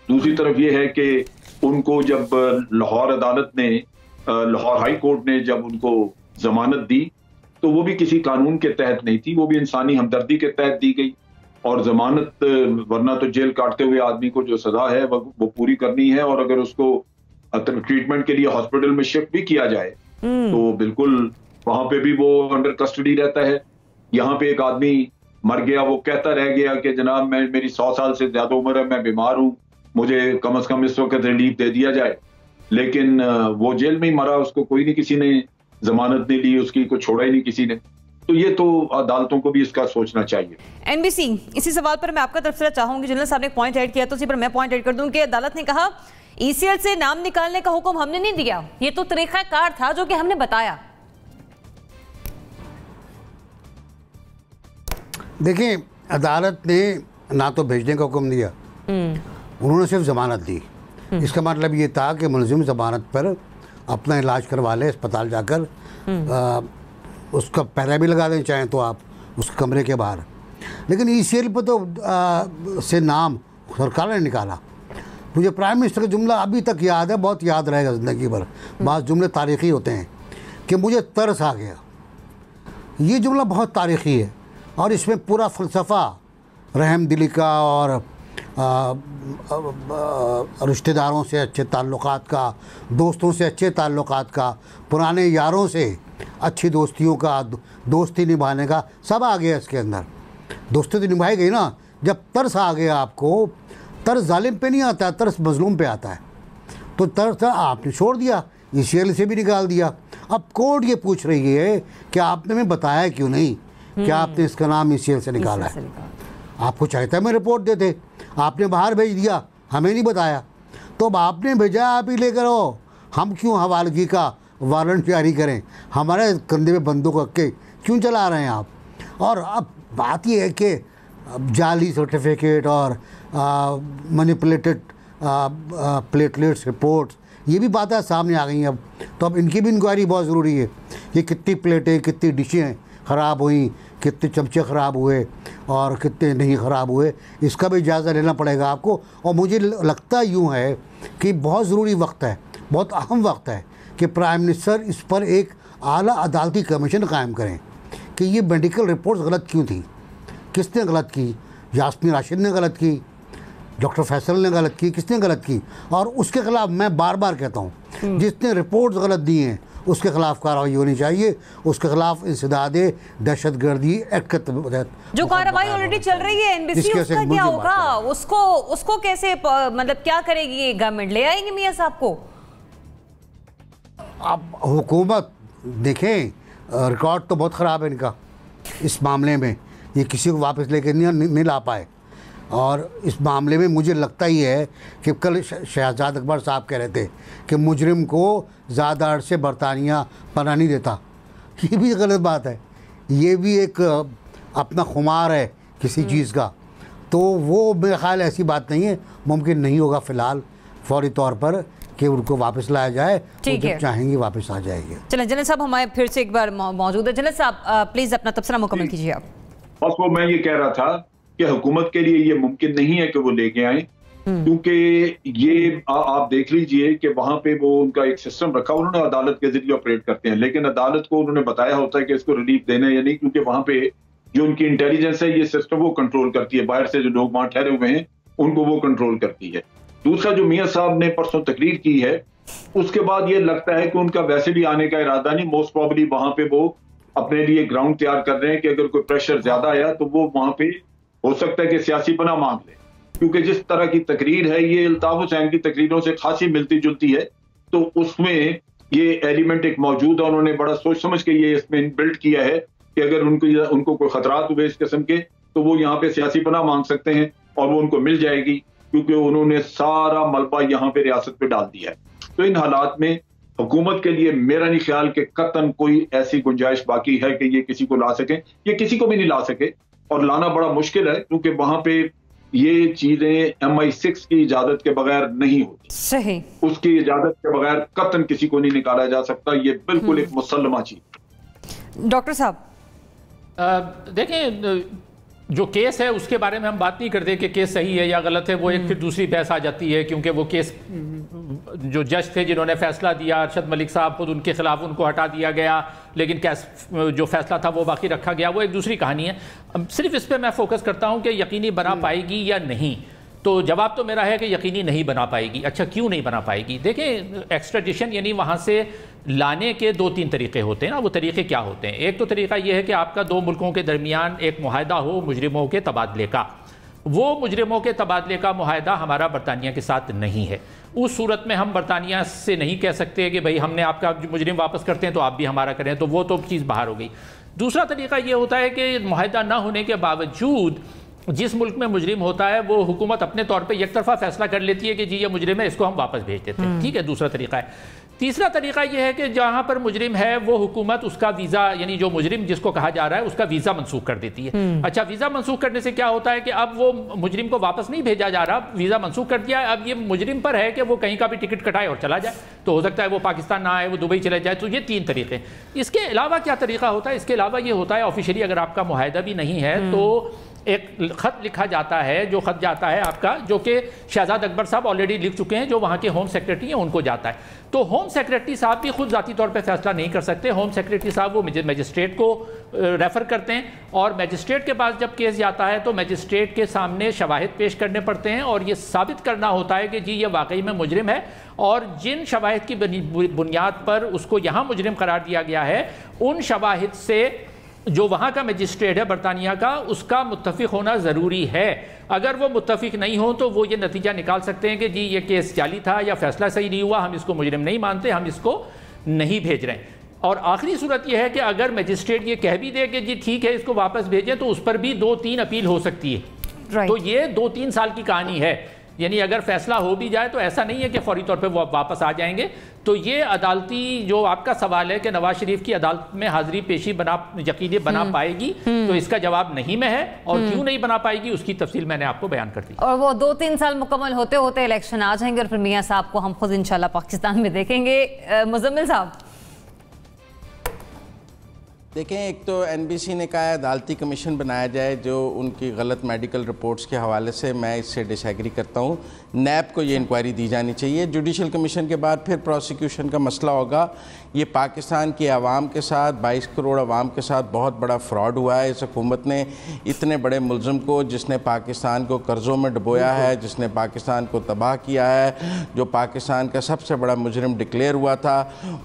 दूसरी तरफ ये है कि उनको जब लाहौर अदालत ने, लाहौर हाई कोर्ट ने जब उनको जमानत दी तो वो भी किसी कानून के तहत नहीं थी, वो भी इंसानी हमदर्दी के तहत दी गई। और जमानत, वरना तो जेल काटते हुए आदमी को जो सजा है वो पूरी करनी है, और अगर उसको ट्रीटमेंट के लिए हॉस्पिटल में शिफ्ट भी किया जाए तो बिल्कुल वहां पे भी वो अंडर कस्टडी रहता है। यहाँ पे एक आदमी मर गया, वो कहता रह गया कि जनाब मेरी 100 साल से ज्यादा उम्र है, मैं बीमार हूँ, मुझे कम से कम इस वक्त रिलीफ दे दिया जाए, लेकिन वो जेल में ही मरा, उसको कोई नहीं, किसी ने जमानत नहीं ली, उसकी को छोड़ा ही नहीं किसी ने। तो ये तो अदालतों को भी इसका सोचना चाहिए। NBC, इसी सवाल पर मैं आपका तरफ से चाहूंगी, जनरल साहब ने पॉइंट ऐड किया तो इसी पर मैं पॉइंट ऐड कर दूं कि अदालत ने कहा ECL से नाम निकालने का हुक्म हमने नहीं दिया, ये तो तरीकाकार था जो कि हमने बताया। देखिए, अदालत ने ना तो भेजने का हुक्म दिया, उन्होंने सिर्फ ज़मानत दी। इसका मतलब ये था कि मुलजिम ज़मानत पर अपना इलाज करवा ले अस्पताल जाकर, उसका पहरा भी लगा दें चाहें तो आप उस कमरे के बाहर। लेकिन ECL पर तो से नाम सरकार ने निकाला। मुझे प्राइम मिनिस्टर का जुमला अभी तक याद है, बहुत याद रहेगा ज़िंदगी भर। बात जुमले तारीख़ी होते हैं कि मुझे तरस आ गया। ये जुमला बहुत तारीख़ी है और इसमें पूरा फ़लसफ़ा रहमदिली का और रिश्तेदारों से अच्छे ताल्लुकात का, दोस्तों से अच्छे ताल्लुकात का, पुराने यारों से अच्छी दोस्तियों का, दोस्ती निभाने का सब आ गया इसके अंदर। दोस्ती तो निभाई गई ना। जब तरस आ गया आपको, तरस जालिम पे नहीं आता, तरस मजलूम पे आता है। तो तरस आपने छोड़ दिया, ECL से भी निकाल दिया। अब कोर्ट ये पूछ रही है कि आपने हमें बताया क्यों नहीं, क्या आपने इसका नाम ECL से निकाला है? आपको चाहिए था मैं रिपोर्ट देते, आपने बाहर भेज दिया, हमें नहीं बताया। तो अब आपने भेजा, आप ही लेकर आओ। हम क्यों हवालगी का वारंट जारी करें? हमारे कंधे में बंदूक रख के क्यों चला रहे हैं आप? और अब बात यह है कि जाली सर्टिफिकेट और मैनिपुलेटेड प्लेटलेट्स रिपोर्ट्स, ये भी बातें सामने आ गई हैं अब। तो अब इनकी भी इंक्वायरी बहुत ज़रूरी है कि कितनी प्लेटें, कितनी डिशें ख़राब हुई, कितने चमचे ख़राब हुए और कितने नहीं ख़राब हुए, इसका भी जायज़ा लेना पड़ेगा आपको। और मुझे लगता यूँ है कि बहुत ज़रूरी वक्त है, बहुत अहम वक्त है कि प्राइम मिनिस्टर इस पर एक आला अदालती कमीशन कायम करें कि ये मेडिकल रिपोर्ट्स गलत क्यों थी, किसने गलत की? यास्मीन राशिद ने गलत की, डॉक्टर फैसल ने गलत की, किसने गलत की? और उसके ख़िलाफ़ मैं बार बार कहता हूँ, जिसने रिपोर्ट्स गलत दी हैं उसके ख़िलाफ़ कार्रवाई होनी चाहिए। उसके ख़िलाफ़ इंसदाद दहशतगर्दी एक्ट के तहत जो कार्रवाई ऑलरेडी चल रही है NBC, उसका क्या होगा? उसको कैसे, मतलब क्या करेगी ये गवर्नमेंट? ले आएंगे मियां साहब को? अब हुकूमत देखें, रिकॉर्ड तो बहुत ख़राब है इनका इस मामले में। ये किसी को वापस लेकर नहीं ला पाए। और इस मामले में मुझे लगता ही है कि कल शहजाद अकबर साहब कह रहे थे कि मुजरिम को ज़्यादा अरसे बरतानिया पना नहीं देता। ये भी गलत बात है, ये भी एक अपना खुमार है किसी चीज़ का। तो वो मेरा ख्याल ऐसी बात नहीं है, मुमकिन नहीं होगा फ़िलहाल फौरी तौर पर कि उनको वापस लाया जाए। ठीक है, जब चाहेंगे वापस आ जाएंगे। चलें जनरल साहब, हमारे फिर से एक बार मौजूद है। जनरल साहब प्लीज़ अपना तबसरा मुकम्मल कीजिए आप। बस वो मैं ये कह रहा था कि हुकूमत के लिए ये मुमकिन नहीं है कि वो लेके आए, क्योंकि ये आप देख लीजिए कि वहां पे वो उनका एक सिस्टम रखा, उन्होंने अदालत के जरिए ऑपरेट करते हैं, लेकिन अदालत को उन्होंने बताया होता है कि इसको रिलीफ देना है या नहीं, क्योंकि वहां पे जो उनकी इंटेलिजेंस है, ये सिस्टम वो कंट्रोल करती है। बाहर से जो लोग वहां ठहरे हुए हैं उनको वो कंट्रोल करती है। दूसरा, जो मियां साहब ने परसों तकरीर की है, उसके बाद ये लगता है कि उनका वैसे भी आने का इरादा नहीं। मोस्ट प्रॉब्ली वहां पे वो अपने लिए ग्राउंड तैयार कर रहे हैं कि अगर कोई प्रेशर ज्यादा आया तो वो वहां पे हो सकता है कि सियासी पनाह मांग ले, क्योंकि जिस तरह की तकरीर है ये अल्ताफ हुसैन की तकरीरों से खासी मिलती जुलती है। तो उसमें ये एलिमेंट एक मौजूद है। उन्होंने बड़ा सोच समझ के ये इसमें बिल्ड किया है कि अगर उनको कोई खतरात हुए इस किस्म के, तो वो यहाँ पे सियासी पनाह मांग सकते हैं और वो उनको मिल जाएगी, क्योंकि उन्होंने सारा मलबा यहाँ पे रियासत पे डाल दिया है। तो इन हालात में हुकूमत के लिए मेरा नहीं ख्याल कि कतन कोई ऐसी गुंजाइश बाकी है कि ये किसी को ला सके। ये किसी को भी नहीं ला सके और लाना बड़ा मुश्किल है, क्योंकि वहां पे ये चीजें MI6 की इजाजत के बगैर नहीं होती। सही, उसकी इजाजत के बगैर कतन किसी को नहीं निकाला जा सकता। ये बिल्कुल एक मुसल्लमा चीज। डॉक्टर साहब देखें, जो केस है उसके बारे में हम बात नहीं करते कि केस सही है या गलत है, वो एक फिर दूसरी बहस आ जाती है, क्योंकि वो केस जो जज थे जिन्होंने फैसला दिया, अरशद मलिक साहब खुद उनके खिलाफ, उनको हटा दिया गया, लेकिन जो फैसला था वो बाकी रखा गया, वो एक दूसरी कहानी है। सिर्फ इस पर मैं फोकस करता हूँ कि यकीनी बना पाएगी या नहीं। तो जवाब तो मेरा है कि यकीनी नहीं बना पाएगी। अच्छा, क्यों नहीं बना पाएगी? देखें, एक्स्ट्राडिशन यानी वहाँ से लाने के 2-3 तरीके होते हैं ना। वो तरीके क्या होते हैं? एक तो तरीका ये है कि आपका 2 मुल्कों के दरमियान एक मुआहदा हो मुजरिमों के तबादले का। वो मुजरिमों के तबादले का मुआहदा हमारा बरतानिया के साथ नहीं है। उस सूरत में हम बरतानिया से नहीं कह सकते कि भाई हमने आपका मुजरिम वापस करते हैं तो आप भी हमारा करें, तो वो तो चीज़ बाहर हो गई। दूसरा तरीका ये होता है कि मुआहदा ना होने के बावजूद जिस मुल्क में मुजरिम होता है वो हुकूमत अपने तौर पे एक तरफा फैसला कर लेती है कि जी ये मुजरिम है, इसको हम वापस भेज देते हैं। ठीक है, दूसरा तरीका है। तीसरा तरीका यह है कि जहां पर मुजरिम है वो हुकूमत उसका वीज़ा, यानी जो मुजरिम जिसको कहा जा रहा है उसका वीज़ा मंसूख कर देती है। अच्छा, वीज़ा मंसूख करने से क्या होता है कि अब वो मुजरिम को वापस नहीं भेजा जा रहा, वीज़ा मंसूख कर दिया, अब ये मुजरिम पर है कि वो कहीं का भी टिकट कटाए और चला जाए। तो हो सकता है वो पाकिस्तान ना आए, वो दुबई चले जाए। तो ये 3 तरीके। इसके अलावा क्या तरीका होता है? इसके अलावा ये होता है ऑफिशियली अगर आपका मुआहदा भी नहीं है तो एक खत लिखा जाता है, जो खत जाता है आपका, जो कि शहजाद अकबर साहब ऑलरेडी लिख चुके हैं, जो वहाँ के होम सेक्रेटरी हैं उनको जाता है। तो होम सेक्रेटरी साहब भी खुद ज़ाती तौर पे फैसला नहीं कर सकते। होम सेक्रेटरी साहब वो मजिस्ट्रेट को रेफ़र करते हैं और मजिस्ट्रेट के पास जब केस जाता है तो मजिस्ट्रेट के सामने शवाहिद पेश करने पड़ते हैं और ये साबित करना होता है कि जी ये वाकई में मुजरिम है और जिन शवाहिद की बुनियाद पर उसको यहाँ मुजरिम करार दिया गया है उन शवाहिद से जो वहाँ का मजिस्ट्रेट है बरतानिया का, उसका मुत्तफिक होना ज़रूरी है। अगर वो मुत्तफिक नहीं हो तो वो ये नतीजा निकाल सकते हैं कि जी ये केस जाली था या फैसला सही नहीं हुआ, हम इसको मुजरिम नहीं मानते, हम इसको नहीं भेज रहे हैं। और आखिरी सूरत यह है कि अगर मजिस्ट्रेट ये कह भी दे कि जी ठीक है इसको वापस भेजें तो उस पर भी 2-3 अपील हो सकती है। तो ये 2-3 साल की कहानी है, यानी अगर फैसला हो भी जाए तो ऐसा नहीं है कि फौरी तौर पे वो वापस आ जाएंगे। तो ये अदालती जो आपका सवाल है कि नवाज शरीफ की अदालत में हाजिरी पेशी यकीनी बना पाएगी, तो इसका जवाब नहीं में है। और क्यों नहीं बना पाएगी उसकी तफसील मैंने आपको बयान कर दी। और वो 2-3 साल मुकम्मल होते होते इलेक्शन आ जाएंगे और फिर मियाँ साहब को हम खुद इंशाल्लाह पाकिस्तान में देखेंगे। मुजम्मिल साहब देखें, एक तो एनबीसी ने कहा है अदालती कमीशन बनाया जाए जो उनकी गलत मेडिकल रिपोर्ट्स के हवाले से मैं इससे डिसएग्री करता हूँ। नैब को ये इंक्वायरी दी जानी चाहिए। जुडिशल कमीशन के बाद फिर प्रोसिक्यूशन का मसला होगा। ये पाकिस्तान की आवाम के साथ 22 करोड़ आवाम के साथ बहुत बड़ा फ्रॉड हुआ है। इस हुकूमत ने इतने बड़े मुलज़िम को, जिसने पाकिस्तान को कर्ज़ों में डुबोया है, जिसने पाकिस्तान को तबाह किया है, जो पाकिस्तान का सबसे बड़ा मुजरिम डिक्लेयर हुआ था,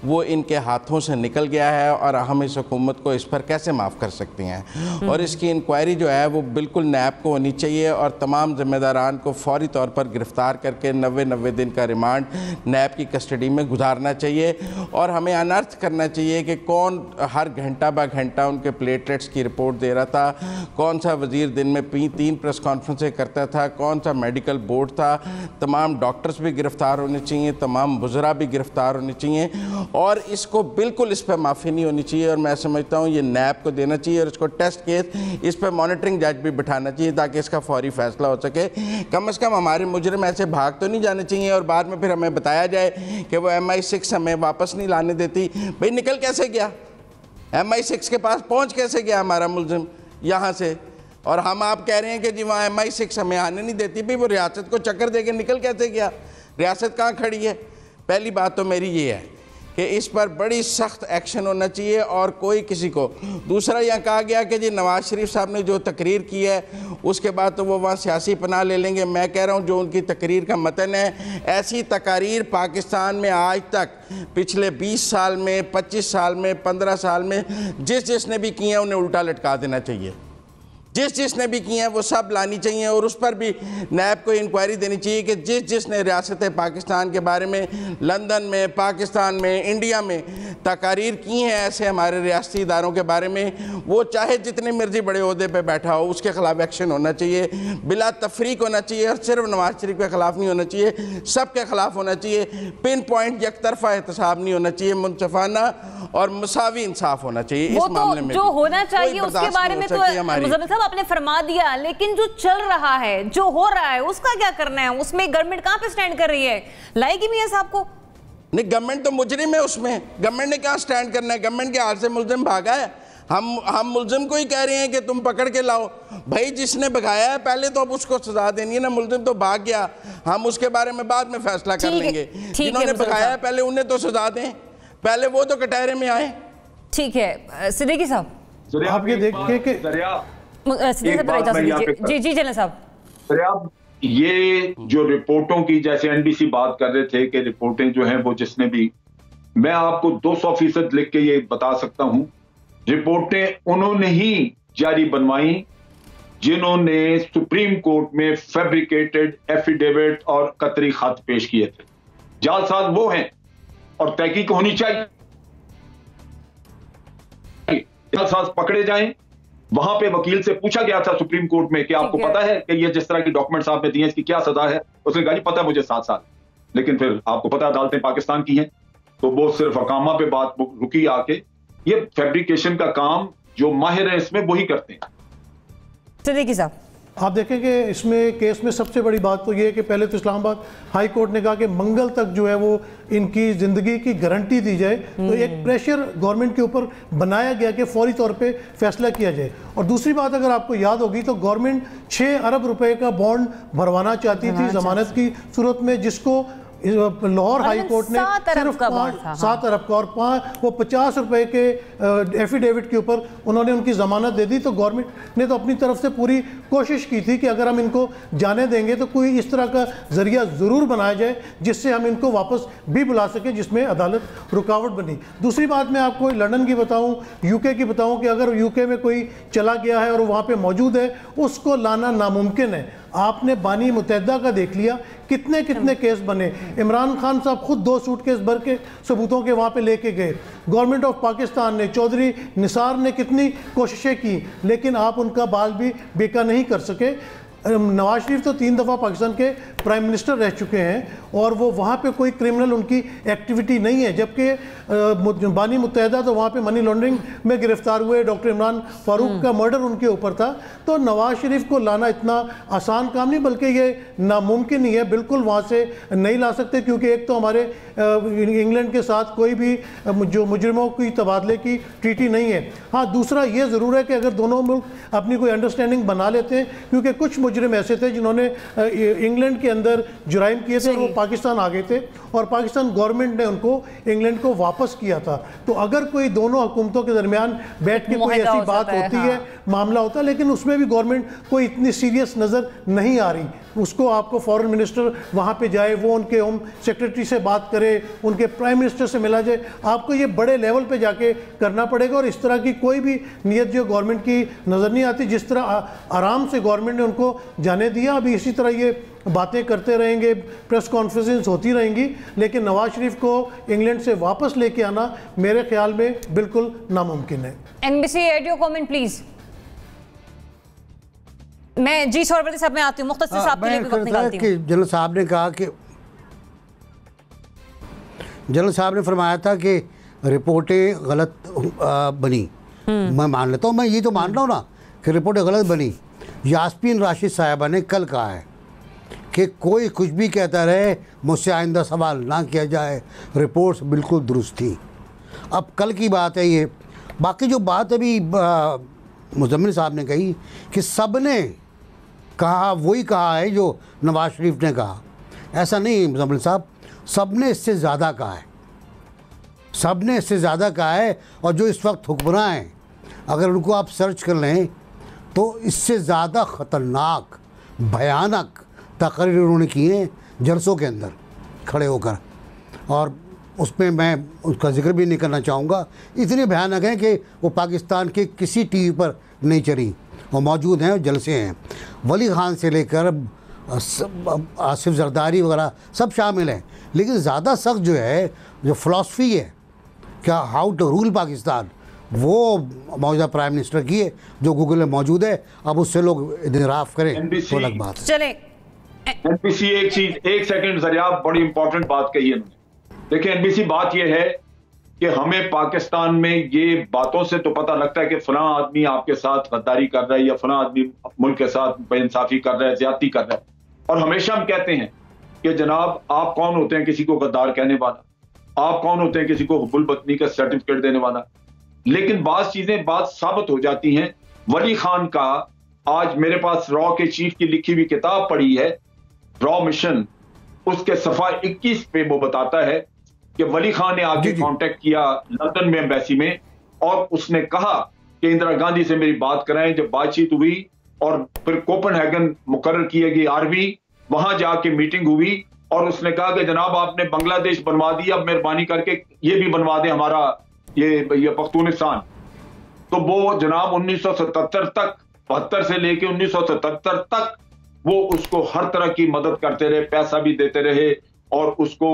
वो इनके हाथों से निकल गया है और हम इस हुकूमत को इस पर कैसे माफ़ कर सकते हैं। और इसकी इंक्वायरी जो है वो बिल्कुल नैब को होनी चाहिए और तमाम ज़िम्मेदारान को फौरी तौर पर गिरफ़्तार करके 90 दिन का रिमांड नैब की कस्टडी में गुजारना चाहिए। और हमें अनर्थ करना चाहिए कि कौन हर घंटा ब घंटा उनके प्लेटलेट्स की रिपोर्ट दे रहा था, कौन सा वज़ीर दिन में 3 प्रेस कॉन्फ्रेंसें करता था, कौन सा मेडिकल बोर्ड था। तमाम डॉक्टर्स भी गिरफ़्तार होने चाहिए, तमाम बुज़रा भी गिरफ़्तार होने चाहिए और इसको बिल्कुल इस पर माफ़ी नहीं होनी चाहिए। और मैं समझता हूँ ये नैब को देना चाहिए और इसको टेस्ट केस, इस पर मॉनिटरिंग जज भी बिठाना चाहिए ताकि इसका फौरी फैसला हो सके। कम से कम हमारे मुजरिम ऐसे भाग तो नहीं जाने चाहिए और बाद में फिर हमें बताया जाए कि वो MI6 हमें वापस नहीं लाने देती। भाई निकल कैसे गया, MI6 के पास पहुंच कैसे गया हमारा मुलजिम यहाँ से, और हम आप कह रहे हैं कि जी वहाँ MI6 हमें आने नहीं देती। भाई वो रियासत को चक्कर दे के निकल कैसे गया, रियासत कहाँ खड़ी है। पहली बात तो मेरी ये है कि इस पर बड़ी सख्त एक्शन होना चाहिए और कोई किसी को। दूसरा यहाँ कहा गया कि जी नवाज़ शरीफ साहब ने जो तकरीर की है उसके बाद तो वो वहाँ सियासी पनाह ले लेंगे। मैं कह रहा हूँ जो उनकी तकरीर का मतन है, ऐसी तकारीर पाकिस्तान में आज तक पिछले 20 साल में, 25 साल में, 15 साल में जिसने भी की है उन्हें उल्टा लटका देना चाहिए। जिसने भी की हैं वो सब लानी चाहिए और उस पर भी नैब को इंक्वायरी देनी चाहिए कि जिसने रियासत पाकिस्तान के बारे में लंदन में, पाकिस्तान में, इंडिया में तकारीर की हैं ऐसे हमारे रियासती इदारों के बारे में, वो चाहे जितने मर्जी बड़े ओहदे पे बैठा हो, उसके ख़िलाफ़ एक्शन होना चाहिए, बिला तफरीक होना चाहिए। और सिर्फ नवाज शरीफ के ख़िलाफ़ नहीं होना चाहिए, सबके ख़िलाफ़ होना चाहिए। पिन पॉइंट एक तरफा एहतसाब नहीं होना चाहिए, मुनसफाना और मुसावी इंसाफ होना चाहिए। इस मामले में जो होना चाहिए उसके बारे में तो आपने फरमा दिया, लेकिन जो चल रहा है, जो हो रहा है, उसका क्या करना है? उसमें गवर्नमेंट कहां पे स्टैंड कर रही है? लाएगी मियां साहब को? नहीं, गवर्नमेंट तो मुजरिम है उसमें, गवर्नमेंट ने क्या स्टैंड करना है? गवर्नमेंट के हाथ से मुलजिम भागा है। हम मुलजिम को ही कह रहे हैं कि तुम पकड़ के लाओ। भाई जिसने भगाया है पहले तो अब उसको सजा देनी है ना। मुलजिम तो भाग गया, हम उसके बारे में बाद में फैसला कर लेंगे। जिन्होंने भगाया है पहले उन्हें तो सजा दें, पहले वो तो कटहरे में आए। ठीक है सिद्दीकी साहब, आप ये देखिए कि जी जनाब साहब, ये जो रिपोर्टों की, जैसे एनबीसी बात कर रहे थे कि रिपोर्टें जो हैं वो जिसने भी, मैं आपको 200% लिख के ये बता सकता हूं, रिपोर्टें उन्होंने ही जारी बनवाई जिन्होंने सुप्रीम कोर्ट में फैब्रिकेटेड एफिडेविट और कतरी खत पेश किए थे। जालसाज वो हैं और तहकीक होनी चाहिए, जालसाज पकड़े जाएं। वहां पे वकील से पूछा गया था सुप्रीम कोर्ट में कि आपको पता है कि ये जिस तरह की डॉक्यूमेंट्स आपने दिए इसकी क्या सजा है? उसने कहा जी पता है मुझे 7 साल। लेकिन फिर आपको पता है अदालतें पाकिस्तान की हैं, तो वो सिर्फ अकामा पे बात रुकी आके। ये फैब्रिकेशन का काम जो माहिर है इसमें वही करते हैं। सिद्दीकी साहब, आप देखेंगे इसमें केस में सबसे बड़ी बात तो ये है कि पहले तो इस्लामाबाद हाई कोर्ट ने कहा कि मंगल तक जो है वो इनकी ज़िंदगी की गारंटी दी जाए, तो एक प्रेशर गवर्नमेंट के ऊपर बनाया गया कि फौरी तौर पे फैसला किया जाए। और दूसरी बात अगर आपको याद होगी तो गवर्नमेंट 6 अरब रुपए का बॉन्ड भरवाना चाहती थी ज़मानत की सूरत में, जिसको लाहौर हाई कोर्ट ने सिर्फ 7 अरब का और वो 50 रुपए के एफिडेविट के ऊपर उन्होंने उनकी ज़मानत दे दी। तो गवर्नमेंट ने तो अपनी तरफ से पूरी कोशिश की थी कि अगर हम इनको जाने देंगे तो कोई इस तरह का जरिया ज़रूर बनाया जाए जिससे हम इनको वापस भी बुला सकें, जिसमें अदालत रुकावट बनी। दूसरी बात मैं आपको लंदन की बताऊँ, यूके की बताऊँ कि अगर यूके में कोई चला गया है और वहाँ पर मौजूद है, उसको लाना नामुमकिन है। आपने बानी मुत्तहिदा का देख लिया, कितने कितने केस बने। इमरान खान साहब खुद 2 सूटकेस भर के सबूतों के वहाँ पे लेके गए। गवर्नमेंट ऑफ पाकिस्तान ने, चौधरी निसार ने कितनी कोशिशें की, लेकिन आप उनका बाल भी बेका नहीं कर सके। नवाज शरीफ तो 3 दफ़ा पाकिस्तान के प्राइम मिनिस्टर रह चुके हैं और वो वहाँ पे कोई क्रिमिनल उनकी एक्टिविटी नहीं है, जबकि बानी मुत्तहिदा तो वहाँ पे मनी लॉन्ड्रिंग में गिरफ्तार हुए। डॉक्टर इमरान फारूक का मर्डर उनके ऊपर था। तो नवाज शरीफ को लाना इतना आसान काम नहीं, बल्कि ये नामुमकिन ही है, बिल्कुल वहाँ से नहीं ला सकते, क्योंकि एक तो हमारे इंग्लैंड के साथ कोई भी जो मुजरिमों की तबादले की ट्रीटी नहीं है। हाँ, दूसरा ये ज़रूर है कि अगर दोनों मुल्क अपनी कोई अंडरस्टैंडिंग बना लेते हैं, क्योंकि कुछ मुजरिम ऐसे थे जिन्होंने इंग्लैंड के अंदर जुराइम किए थे और वो पाकिस्तान आ गए थे और पाकिस्तान गवर्नमेंट ने उनको इंग्लैंड को वापस किया था। तो अगर कोई दोनों हुकूमतों के दरमियान बैठ के कोई ऐसी बात होती है, मामला होता है, लेकिन उसमें भी गवर्नमेंट कोई इतनी सीरियस नज़र नहीं आ रही। उसको आपको फॉरेन मिनिस्टर वहाँ पे जाए, वो उनके होम सेक्रेटरी से बात करे, उनके प्राइम मिनिस्टर से मिला जाए, आपको ये बड़े लेवल पे जाके करना पड़ेगा। और इस तरह की कोई भी नीयत जो गवर्नमेंट की नज़र नहीं आती। जिस तरह आराम से गवर्नमेंट ने उनको जाने दिया, अभी इसी तरह ये बातें करते रहेंगे, प्रेस कॉन्फ्रेंस होती रहेंगी, लेकिन नवाज शरीफ को इंग्लैंड से वापस लेके आना मेरे ख्याल में बिल्कुल नामुमकिन है। NBC audio comment please. मैं जी सौरवती साहब में आती हूँ, मुख्तसर साहब के लिए भी वक्त निकालती हूँ। जनरल साहब ने कहा कि जनरल साहब ने फरमाया था कि रिपोर्टें गलत बनी। मैं मान लेता हूँ, मैं ये तो मान रहा हूँ ना कि रिपोर्टें गलत बनी। यास्मीन राशिद साहिबा ने कल कहा है कि कोई कुछ भी कहता रहे, मुझसे आइंदा सवाल ना किया जाए, रिपोर्ट्स बिल्कुल दुरुस्त थी। अब कल की बात है ये। बाकी जो बात अभी मुजम्मिल साहब ने कही कि सब ने कहा वही कहा है जो नवाज शरीफ ने कहा, ऐसा नहीं मुजम्मिल साहब, सब ने इससे ज़्यादा कहा है, सब ने इससे ज़्यादा कहा है। और जो इस वक्त हुक्मरान हैं, अगर उनको आप सर्च कर लें तो इससे ज़्यादा ख़तरनाक भयानक तकरीर उन्होंने की हैं जलसों के अंदर खड़े होकर, और उसमें मैं उसका जिक्र भी नहीं करना चाहूँगा। इतने भयानक हैं कि वो पाकिस्तान के किसी टीवी पर नहीं चली, वो मौजूद हैं, जलसे हैं। वली खान से लेकर आसिफ जरदारी वगैरह सब शामिल हैं। लेकिन ज़्यादा सख्त जो है, जो फ़िलासफ़ी है क्या हाउ टू रूल पाकिस्तान, वो मौजूदा प्राइम मिनिस्टर की है, जो गूगल में मौजूद है। अब उससे लोग इनराफ करें तो अलग बात है। चले NBC एक सेकंड जरिया, बड़ी इंपॉर्टेंट बात कही है उन्होंने। देखिए NBC, बात यह है कि हमें पाकिस्तान में ये बातों से तो पता लगता है कि फलां आदमी आपके साथ गद्दारी कर रहा है या फलां आदमी मुल्क के साथ बेइंसाफी कर रहा है, ज्यादती कर रहा है। और हमेशा हम कहते हैं कि जनाब आप कौन होते हैं किसी को गद्दार कहने वाला, आप कौन होते हैं किसी को हुब्बुल बतनी का सर्टिफिकेट देने वाला। लेकिन बात साबित हो जाती हैं। वली खान का, आज मेरे पास रॉ के चीफ की लिखी हुई किताब पड़ी है, रॉ मिशन, उसके सफा 21 पे वो बताता है कि वली खान ने आगे कांटेक्ट किया लंदन में एम्बेसी में, और उसने कहा कि इंदिरा गांधी से मेरी बात कराएं। जब बातचीत हुई और फिर कोपेनहेगन मुकर्रर की गई आरबी, वहां जाके मीटिंग हुई और उसने कहा कि जनाब आपने बांग्लादेश बनवा दिया, अब मेहरबानी करके ये भी बनवा दें हमारा ये पख्तूनिस्तान। तो वो जनाब 1977 तक, 72 से लेके 1977 तक वो उसको हर तरह की मदद करते रहे, पैसा भी देते रहे, और उसको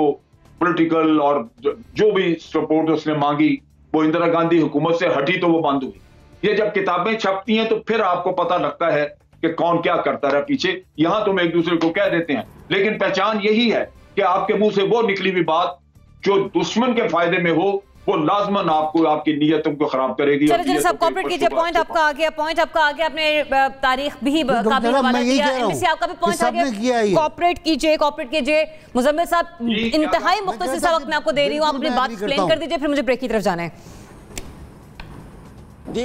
पॉलिटिकल और जो भी सपोर्ट उसने मांगी, वो इंदिरा गांधी हुकूमत से हटी तो वो बंद हुई। ये जब किताबें छपती हैं तो फिर आपको पता लगता है कि कौन क्या करता रहा पीछे। यहां तुम एक दूसरे को कह देते हैं, लेकिन पहचान यही है कि आपके मुंह से वो निकली हुई बात जो दुश्मन के फायदे में हो वो लाजमन आपको आपकी नीयतों को खराब करेगी। चलो जनाब साहब कॉपरेट कीजिए, पॉइंट आपका आ गया, आपने तारीख भी काफी हवाला किया, एनबीसी आपका भी पॉइंट आ गया, कॉपरेट कीजिए। मुजम्मिल साहब इंतहाई मुख्तसर सा वक्त मैं आपको दे रही हूँ, आप अपनी बात एक्सप्लेन कर दीजिए, फिर मुझे ब्रेक की तरफ जाना है। जी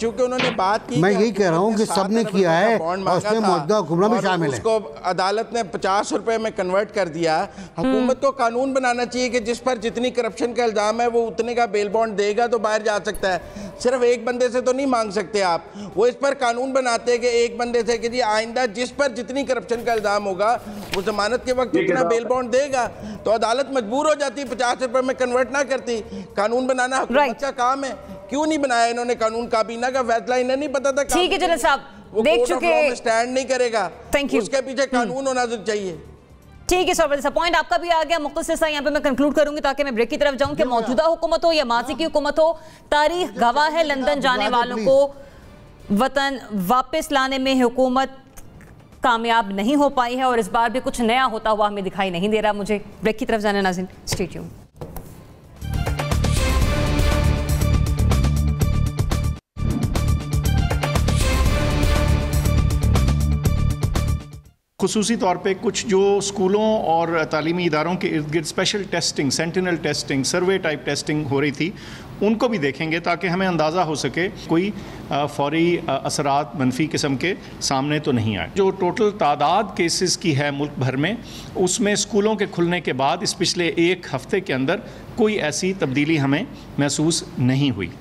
चूंकि उन्होंने बात की, मैं यही कह रहा हूँ कि सबने किया है और उसमें मौजूदा हुक्मरान भी शामिल है। उसको अदालत ने 50 रुपए में कन्वर्ट कर दिया। हुकूमत को कानून बनाना चाहिए कि जिस पर जितनी करप्शन का इल्ज़ाम है वो उतने का बेल बॉन्ड देगा तो बाहर जा सकता है। सिर्फ एक बंदे से तो नहीं मांग सकते आप। वो इस पर कानून बनाते हैं कि एक बंदे से कि जी आइंदा जिस पर जितनी करप्शन का इल्ज़ाम होगा वो जमानत के वक्त उतना बेल बॉन्ड देगा, तो अदालत मजबूर हो जाती, 50 रुपए में कन्वर्ट ना करती। कानून बनाना हुकूमत का काम है, क्यों नहीं बनाया इन्होंने कानून? काबीना का फैसला इन्हें नहीं पता था। ठीक है जनरल साहब, देख चुके, स्टैंड नहीं करेगा, थैंक यू, उसके पीछे कानून होना चाहिए। ठीक है सर, पॉइंट आपका भी आ गया। मुख्तसर सा यहाँ पे मैं कंक्लूड करूंगी ताकि मैं ब्रेक की तरफ जाऊं कि मौजूदा हुकूमत हो या माजी की हुकूमत हो, तारीख गवाह है लंदन जाने वालों को वतन वापस लाने में हुकूमत कामयाब नहीं हो पाई है और इस बार भी कुछ नया होता हुआ हमें दिखाई नहीं दे रहा। मुझे ब्रेक की तरफ जाना, नाज़रीन स्टे ट्यून्ड। खुसूसी तौर पे कुछ जो स्कूलों और तालीमी इदारों के इर्द गिर्द स्पेशल टेस्टिंग, सेंटिनल टेस्टिंग, सर्वे टाइप टेस्टिंग हो रही थी, उनको भी देखेंगे ताकि हमें अंदाज़ा हो सके कोई फौरी असरात मनफी किस्म के सामने तो नहीं आए। जो टोटल तादाद केसेस की है मुल्क भर में, उसमें स्कूलों के खुलने के बाद इस पिछले एक हफ्ते के अंदर कोई ऐसी तब्दीली हमें महसूस नहीं हुई।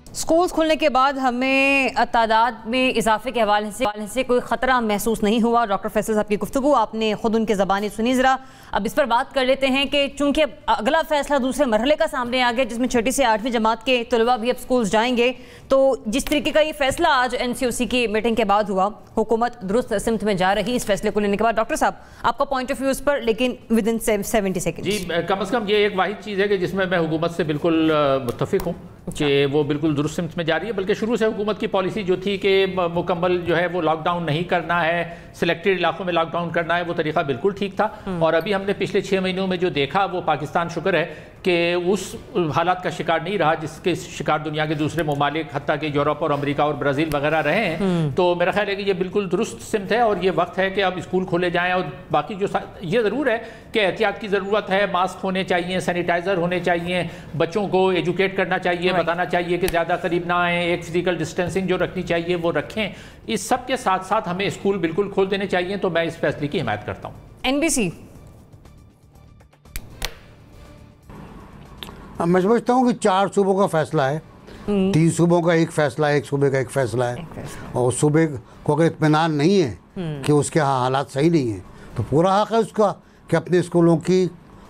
स्कूल्स खुलने के बाद हमें तादाद में इजाफे के हवाले से कोई ख़तरा महसूस नहीं हुआ। डॉक्टर फैसल साहब की गुफ्तगू आपने खुद उनके ज़बानी सुनी। ज़रा अब इस पर बात कर लेते हैं कि चूंकि अगला फैसला दूसरे मरहले का सामने आ गया जिसमें 6ठी से 8वीं जमात के तलबा भी अब स्कूल्स जाएंगे, तो जिस तरीके का ये फैसला आज NCOC की मीटिंग के बाद हुआ, हुकूमत दुरुस्त सिमत में जा रही इस फैसले को लेने के बाद। डॉक्टर साहब आपका पॉइंट ऑफ व्यू उस पर, लेकिन विद इन 70 सेकेंड। जी कम अज़ कम ये एक वाहिद चीज़ है कि जिसमें मैं हुकूमत से बिल्कुल मुत्तफिक हूँ कि वो बिल्कुल दुरुस्त सिमत में जा रही है। बल्कि शुरू से हुकूमत की पॉलिसी जो थी कि मुकम्मल जो है वो लॉकडाउन नहीं करना है, सिलेक्टेड इलाकों में लॉकडाउन करना है, वो तरीका बिल्कुल ठीक था। और अभी हमने पिछले 6 महीनों में जो देखा वो पाकिस्तान शुक्र है कि उस हालात का शिकार नहीं रहा जिसके शिकार दुनिया के दूसरे ममालिक हत्ता कि यूरोप और अमेरिका और ब्राज़ील वगैरह रहे हैं। तो मेरा ख्याल है कि ये बिल्कुल दुरुस्त सिमत है और ये वक्त है कि अब स्कूल खोले जाएँ। और बाकी जो ये ज़रूर है कि एहतियात की ज़रूरत है, मास्क होने चाहिए, सैनिटाइज़र होने चाहिए, बच्चों को एजुकेट करना चाहिए, बताना चाहिए कि ज़्यादा करीब ना आएँ, एक फिजिकल डिस्टेंसिंग जो रखनी चाहिए वो रखें। इस सब के साथ साथ हमें स्कूल बिल्कुल खोल देने चाहिए। तो मैं इस फैसले की हिमायत करता हूँ। NBC मैं समझता हूँ कि 4 सूबों का फैसला है, 3 सूबों का एक फैसला है, एक सूबे का एक फैसला है। और सूबे को अगर इत्मीनान नहीं है कि उसके यहाँ हालात सही नहीं है तो पूरा हक है उसका कि अपने स्कूलों की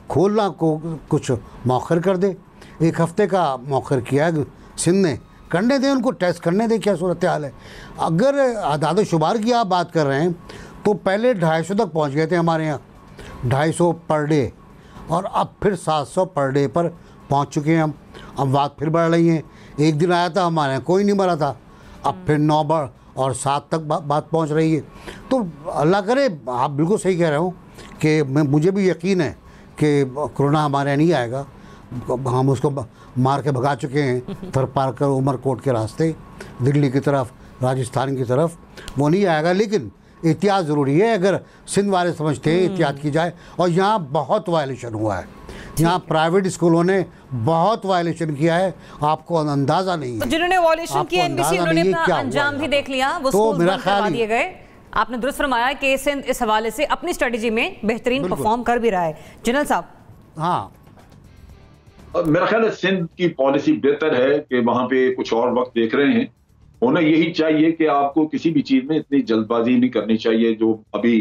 खोलना को कुछ मौखर कर दे। 1 हफ्ते का मौखर किया है सिंध ने, करने दें उनको, टेस्ट करने दें क्या सूरत हाल है। अगर आदाद शुमार की आप बात कर रहे हैं तो पहले 250 तक पहुँच गए थे हमारे यहाँ, 250 पर डे, और अब फिर 700 पर डे पर पहुंच चुके हैं हम। अब बात फिर बढ़ रही है। एक दिन आया था हमारे यहाँ कोई नहीं मरा था, अब फिर 9 बढ़ और 7 तक बात पहुंच रही है। तो अल्लाह करे, आप बिल्कुल सही कह रहे हो कि मुझे भी यकीन है कि कोरोना हमारे यहाँ नहीं आएगा। हम उसको मार के भगा चुके हैं थर पार कर उमरकोट के रास्ते, दिल्ली की तरफ, राजस्थान की तरफ, वो नहीं आएगा। लेकिन एहतियात ज़रूरी है। अगर सिंध वाले समझते हैं एहतियात की जाए, और यहाँ बहुत वायलेशन हुआ है, यहाँ प्राइवेट स्कूलों ने बहुत वायलेशन किया है, आपको अंदाजा नहीं है। तो जिन्होंने वायलेशन किया NBC उन्होंने अपना अंजाम भी देख लिया, वो स्कूल बंद करवा दिए गए। आपने दुरुस्त फरमाया कि सिंध इस हवाले से अपनी स्ट्रेटजी में बेहतरीन परफॉर्म कर भी रहा है। जनरल साहब हाँ, मेरा ख्याल है सिंध की पॉलिसी बेहतर है कि वहां पे कुछ और वक्त देख रहे हैं। उन्हें यही चाहिए कि आपको किसी भी चीज में इतनी जल्दबाजी नहीं करनी चाहिए। जो अभी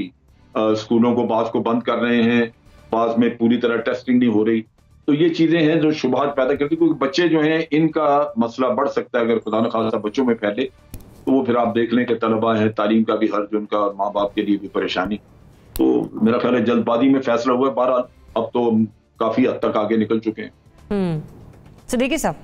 स्कूलों को बाज़ को बंद कर रहे हैं, बाज़ में पूरी तरह टेस्टिंग नहीं हो रही, तो ये चीजें हैं जो शुबहात पैदा करती, क्योंकि बच्चे जो हैं इनका मसला बढ़ सकता है अगर खुदा न खासा बच्चों में फैले। तो वो फिर आप देख लें कि तलबा हैं, तालीम का भी हर्ज उनका, माँ बाप के लिए भी परेशानी। तो मेरा ख्याल है जल्दबाजी में फैसला हुआ है। बहरहाल अब तो काफी हद तक आगे निकल चुके हैं। सिद्दीकी साहब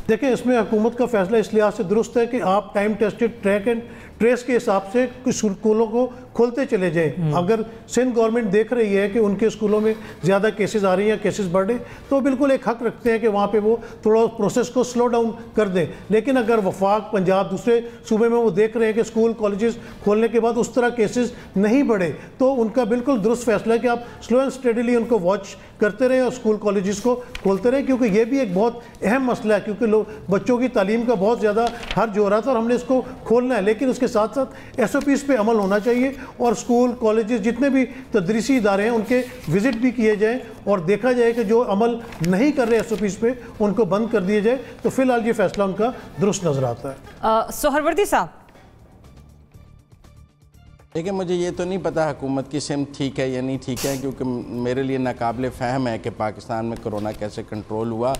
देखिए, इसमें हुकूमत का फैसला इस लिहाज से दुरुस्त है कि आप time tested track and trace के हिसाब से स्कूलों को खोलते चले जाएं। अगर सिंध गवर्नमेंट देख रही है कि उनके स्कूलों में ज़्यादा केसेस आ रही हैं, केसेस बढ़ रहे, तो बिल्कुल एक हक रखते हैं कि वहाँ पे वो थोड़ा प्रोसेस को स्लो डाउन कर दें। लेकिन अगर वफाक, पंजाब, दूसरे सूबे में वो देख रहे हैं कि स्कूल कॉलेजेस खोलने के बाद उस तरह केसेस नहीं बढ़े, तो उनका बिल्कुल दुरुस्त फैसला है कि आप स्लो एंड स्टेडीली उनको वॉच करते रहें और स्कूल कॉलेजेस को खोलते रहें, क्योंकि ये भी एक बहुत अहम मसला है, क्योंकि बच्चों की तालीम का बहुत ज़्यादा हर्ज हो रहा था और हमने इसको खोलना है। लेकिन उसके साथ साथ SOPs पे अमल होना चाहिए और स्कूल कॉलेजेस जितने भी तदरीसी इदारे हैं उनके विजिट भी किए जाएँ और देखा जाए कि जो अमल नहीं कर रहे SOPs पे उनको बंद कर दिए जाए। तो फिलहाल ये फैसला उनका दुरुस्त नजर आता है। सोहरवर्दी साहब, देखिए, मुझे ये तो नहीं पता हुकूमत की सिमत ठीक है या नहीं ठीक है, क्योंकि मेरे लिए नाकाबिले फ़हम है कि पाकिस्तान में कोरोना कैसे कंट्रोल हुआ।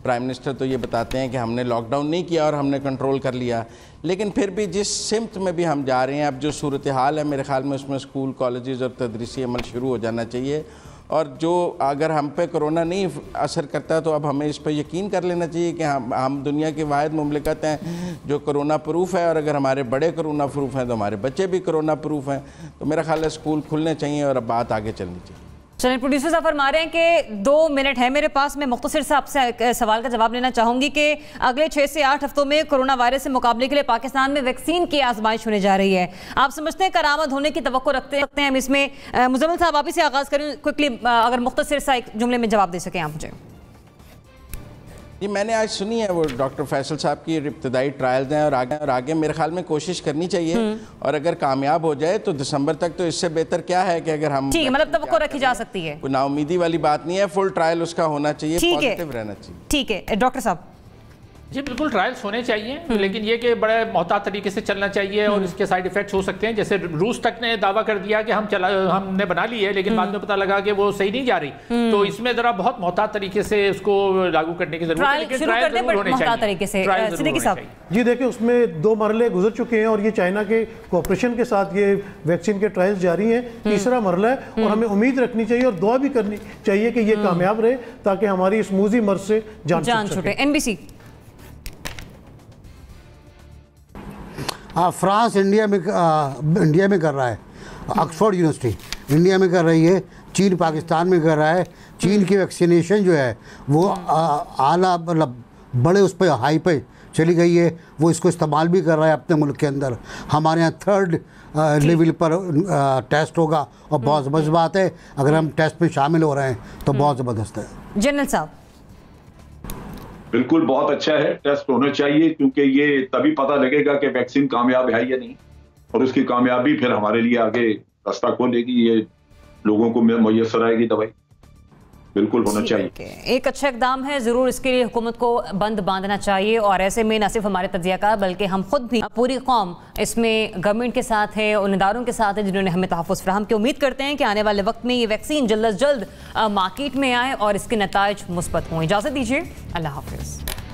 प्राइम मिनिस्टर तो ये बताते हैं कि हमने लॉकडाउन नहीं किया और हमने कंट्रोल कर लिया, लेकिन फिर भी जिस सिमत में भी हम जा रहे हैं, अब जो सूरत हाल है मेरे ख्याल में उसमें स्कूल, कॉलेजेस और तदरीसी अमल शुरू हो जाना चाहिए। और जो अगर हम पे कोरोना नहीं असर करता तो अब हमें इस पर यकीन कर लेना चाहिए कि हम दुनिया की वाहिद मुमलिकत हैं जो कोरोना प्रूफ है, और अगर हमारे बड़े कोरोना प्रूफ हैं तो हमारे बच्चे भी कोरोना प्रूफ हैं। तो मेरा ख्याल है स्कूल खुलने चाहिए और अब बात आगे चलनी चाहिए। चलिए, प्रोड्यूसर साहब फरमा रहे हैं कि 2 मिनट है मेरे पास। मैं मुख्तसर से आपसे सवाल का जवाब लेना चाहूँगी कि अगले 6 से 8 हफ्तों में कोरोना वायरस से मुकाबले के लिए पाकिस्तान में वैक्सीन की आजमाइश होने जा रही है। आप समझते हैं करामद होने की तवक्को रखते हैं हम इसमें? मुजम्मिल साहब, आप ही से आगाज़ करें क्विकली, अगर मुख्तसर सा एक जुमले में जवाब दे सकें आप मुझे। जी, मैंने आज सुनी है वो डॉक्टर फैसल साहब की इब्तदाई ट्रायल्स हैं और आगे मेरे ख्याल में कोशिश करनी चाहिए, और अगर कामयाब हो जाए तो दिसंबर तक, तो इससे बेहतर क्या है कि अगर हम, ठीक है, मतलब तवक्को रखी जा सकती है, कोई नाउमीदी वाली बात नहीं है, फुल ट्रायल उसका होना चाहिए, पॉजिटिव रहना चाहिए। ठीक है डॉक्टर साहब। जी बिल्कुल, ट्रायल्स होने चाहिए, लेकिन ये कि बड़े मोहतात तरीके से चलना चाहिए और इसके साइड इफेक्ट्स हो सकते हैं। जैसे रूस तक ने दावा कर दिया कि हमने बना ली है, लेकिन बाद में पता लगा कि वो सही नहीं जा रही, तो इसमें जरा बहुत मोहतात तरीके से उसको लागू करने की जरूरत है। लेकिन ट्रायल जरूर होने चाहिए। जी देखिए, उसमें 2 मरहले गुजर चुके हैं और ये चाइना के कोऑपरेशन के साथ ये वैक्सीन के ट्रायल्स जारी हैं। तीसरा मरहला है और हमें उम्मीद रखनी चाहिए और दुआ भी करनी चाहिए कि ये कामयाब रहे, ताकि हमारी इस मूजी मर्ज से जान छूटे। NBC। फ्रांस इंडिया में कर रहा है, ऑक्सफोर्ड यूनिवर्सिटी इंडिया में कर रही है, चीन पाकिस्तान में कर रहा है। चीन की वैक्सीनेशन जो है वो आला, मतलब बड़े उस पर हाई पे चली गई है, वो इसको इस्तेमाल भी कर रहा है अपने मुल्क के अंदर। हमारे यहाँ 3rd लेवल पर टेस्ट होगा और बहुत ज़बरदस्त बात है, अगर हम टेस्ट में शामिल हो रहे हैं तो बहुत ज़बरदस्त है। जनरल साहब। बिल्कुल बहुत अच्छा है, टेस्ट होना चाहिए, क्योंकि ये तभी पता लगेगा कि वैक्सीन कामयाब है या नहीं, और उसकी कामयाबी फिर हमारे लिए आगे रास्ता खोलेगी, ये लोगों को मुयस्सर आएगी दवाई। बिल्कुल होना चाहिए, एक अच्छा इकदाम है, ज़रूर इसके लिए हुकूमत को बंद बांधना चाहिए। और ऐसे में न सिर्फ हमारे तज्ज़ियाकार बल्कि हम खुद भी, पूरी कौम इसमें गवर्नमेंट के साथ है, उन इदारों के साथ है जिन्होंने हमें तहफ़्फ़ुज़ फराहम किया। उम्मीद करते हैं कि आने वाले वक्त में ये वैक्सीन जल्द अज जल्द मार्केट में आए और इसके नताइज मुस्बत हों। इजाज़त दीजिए, अल्लाह हाफ़िज़।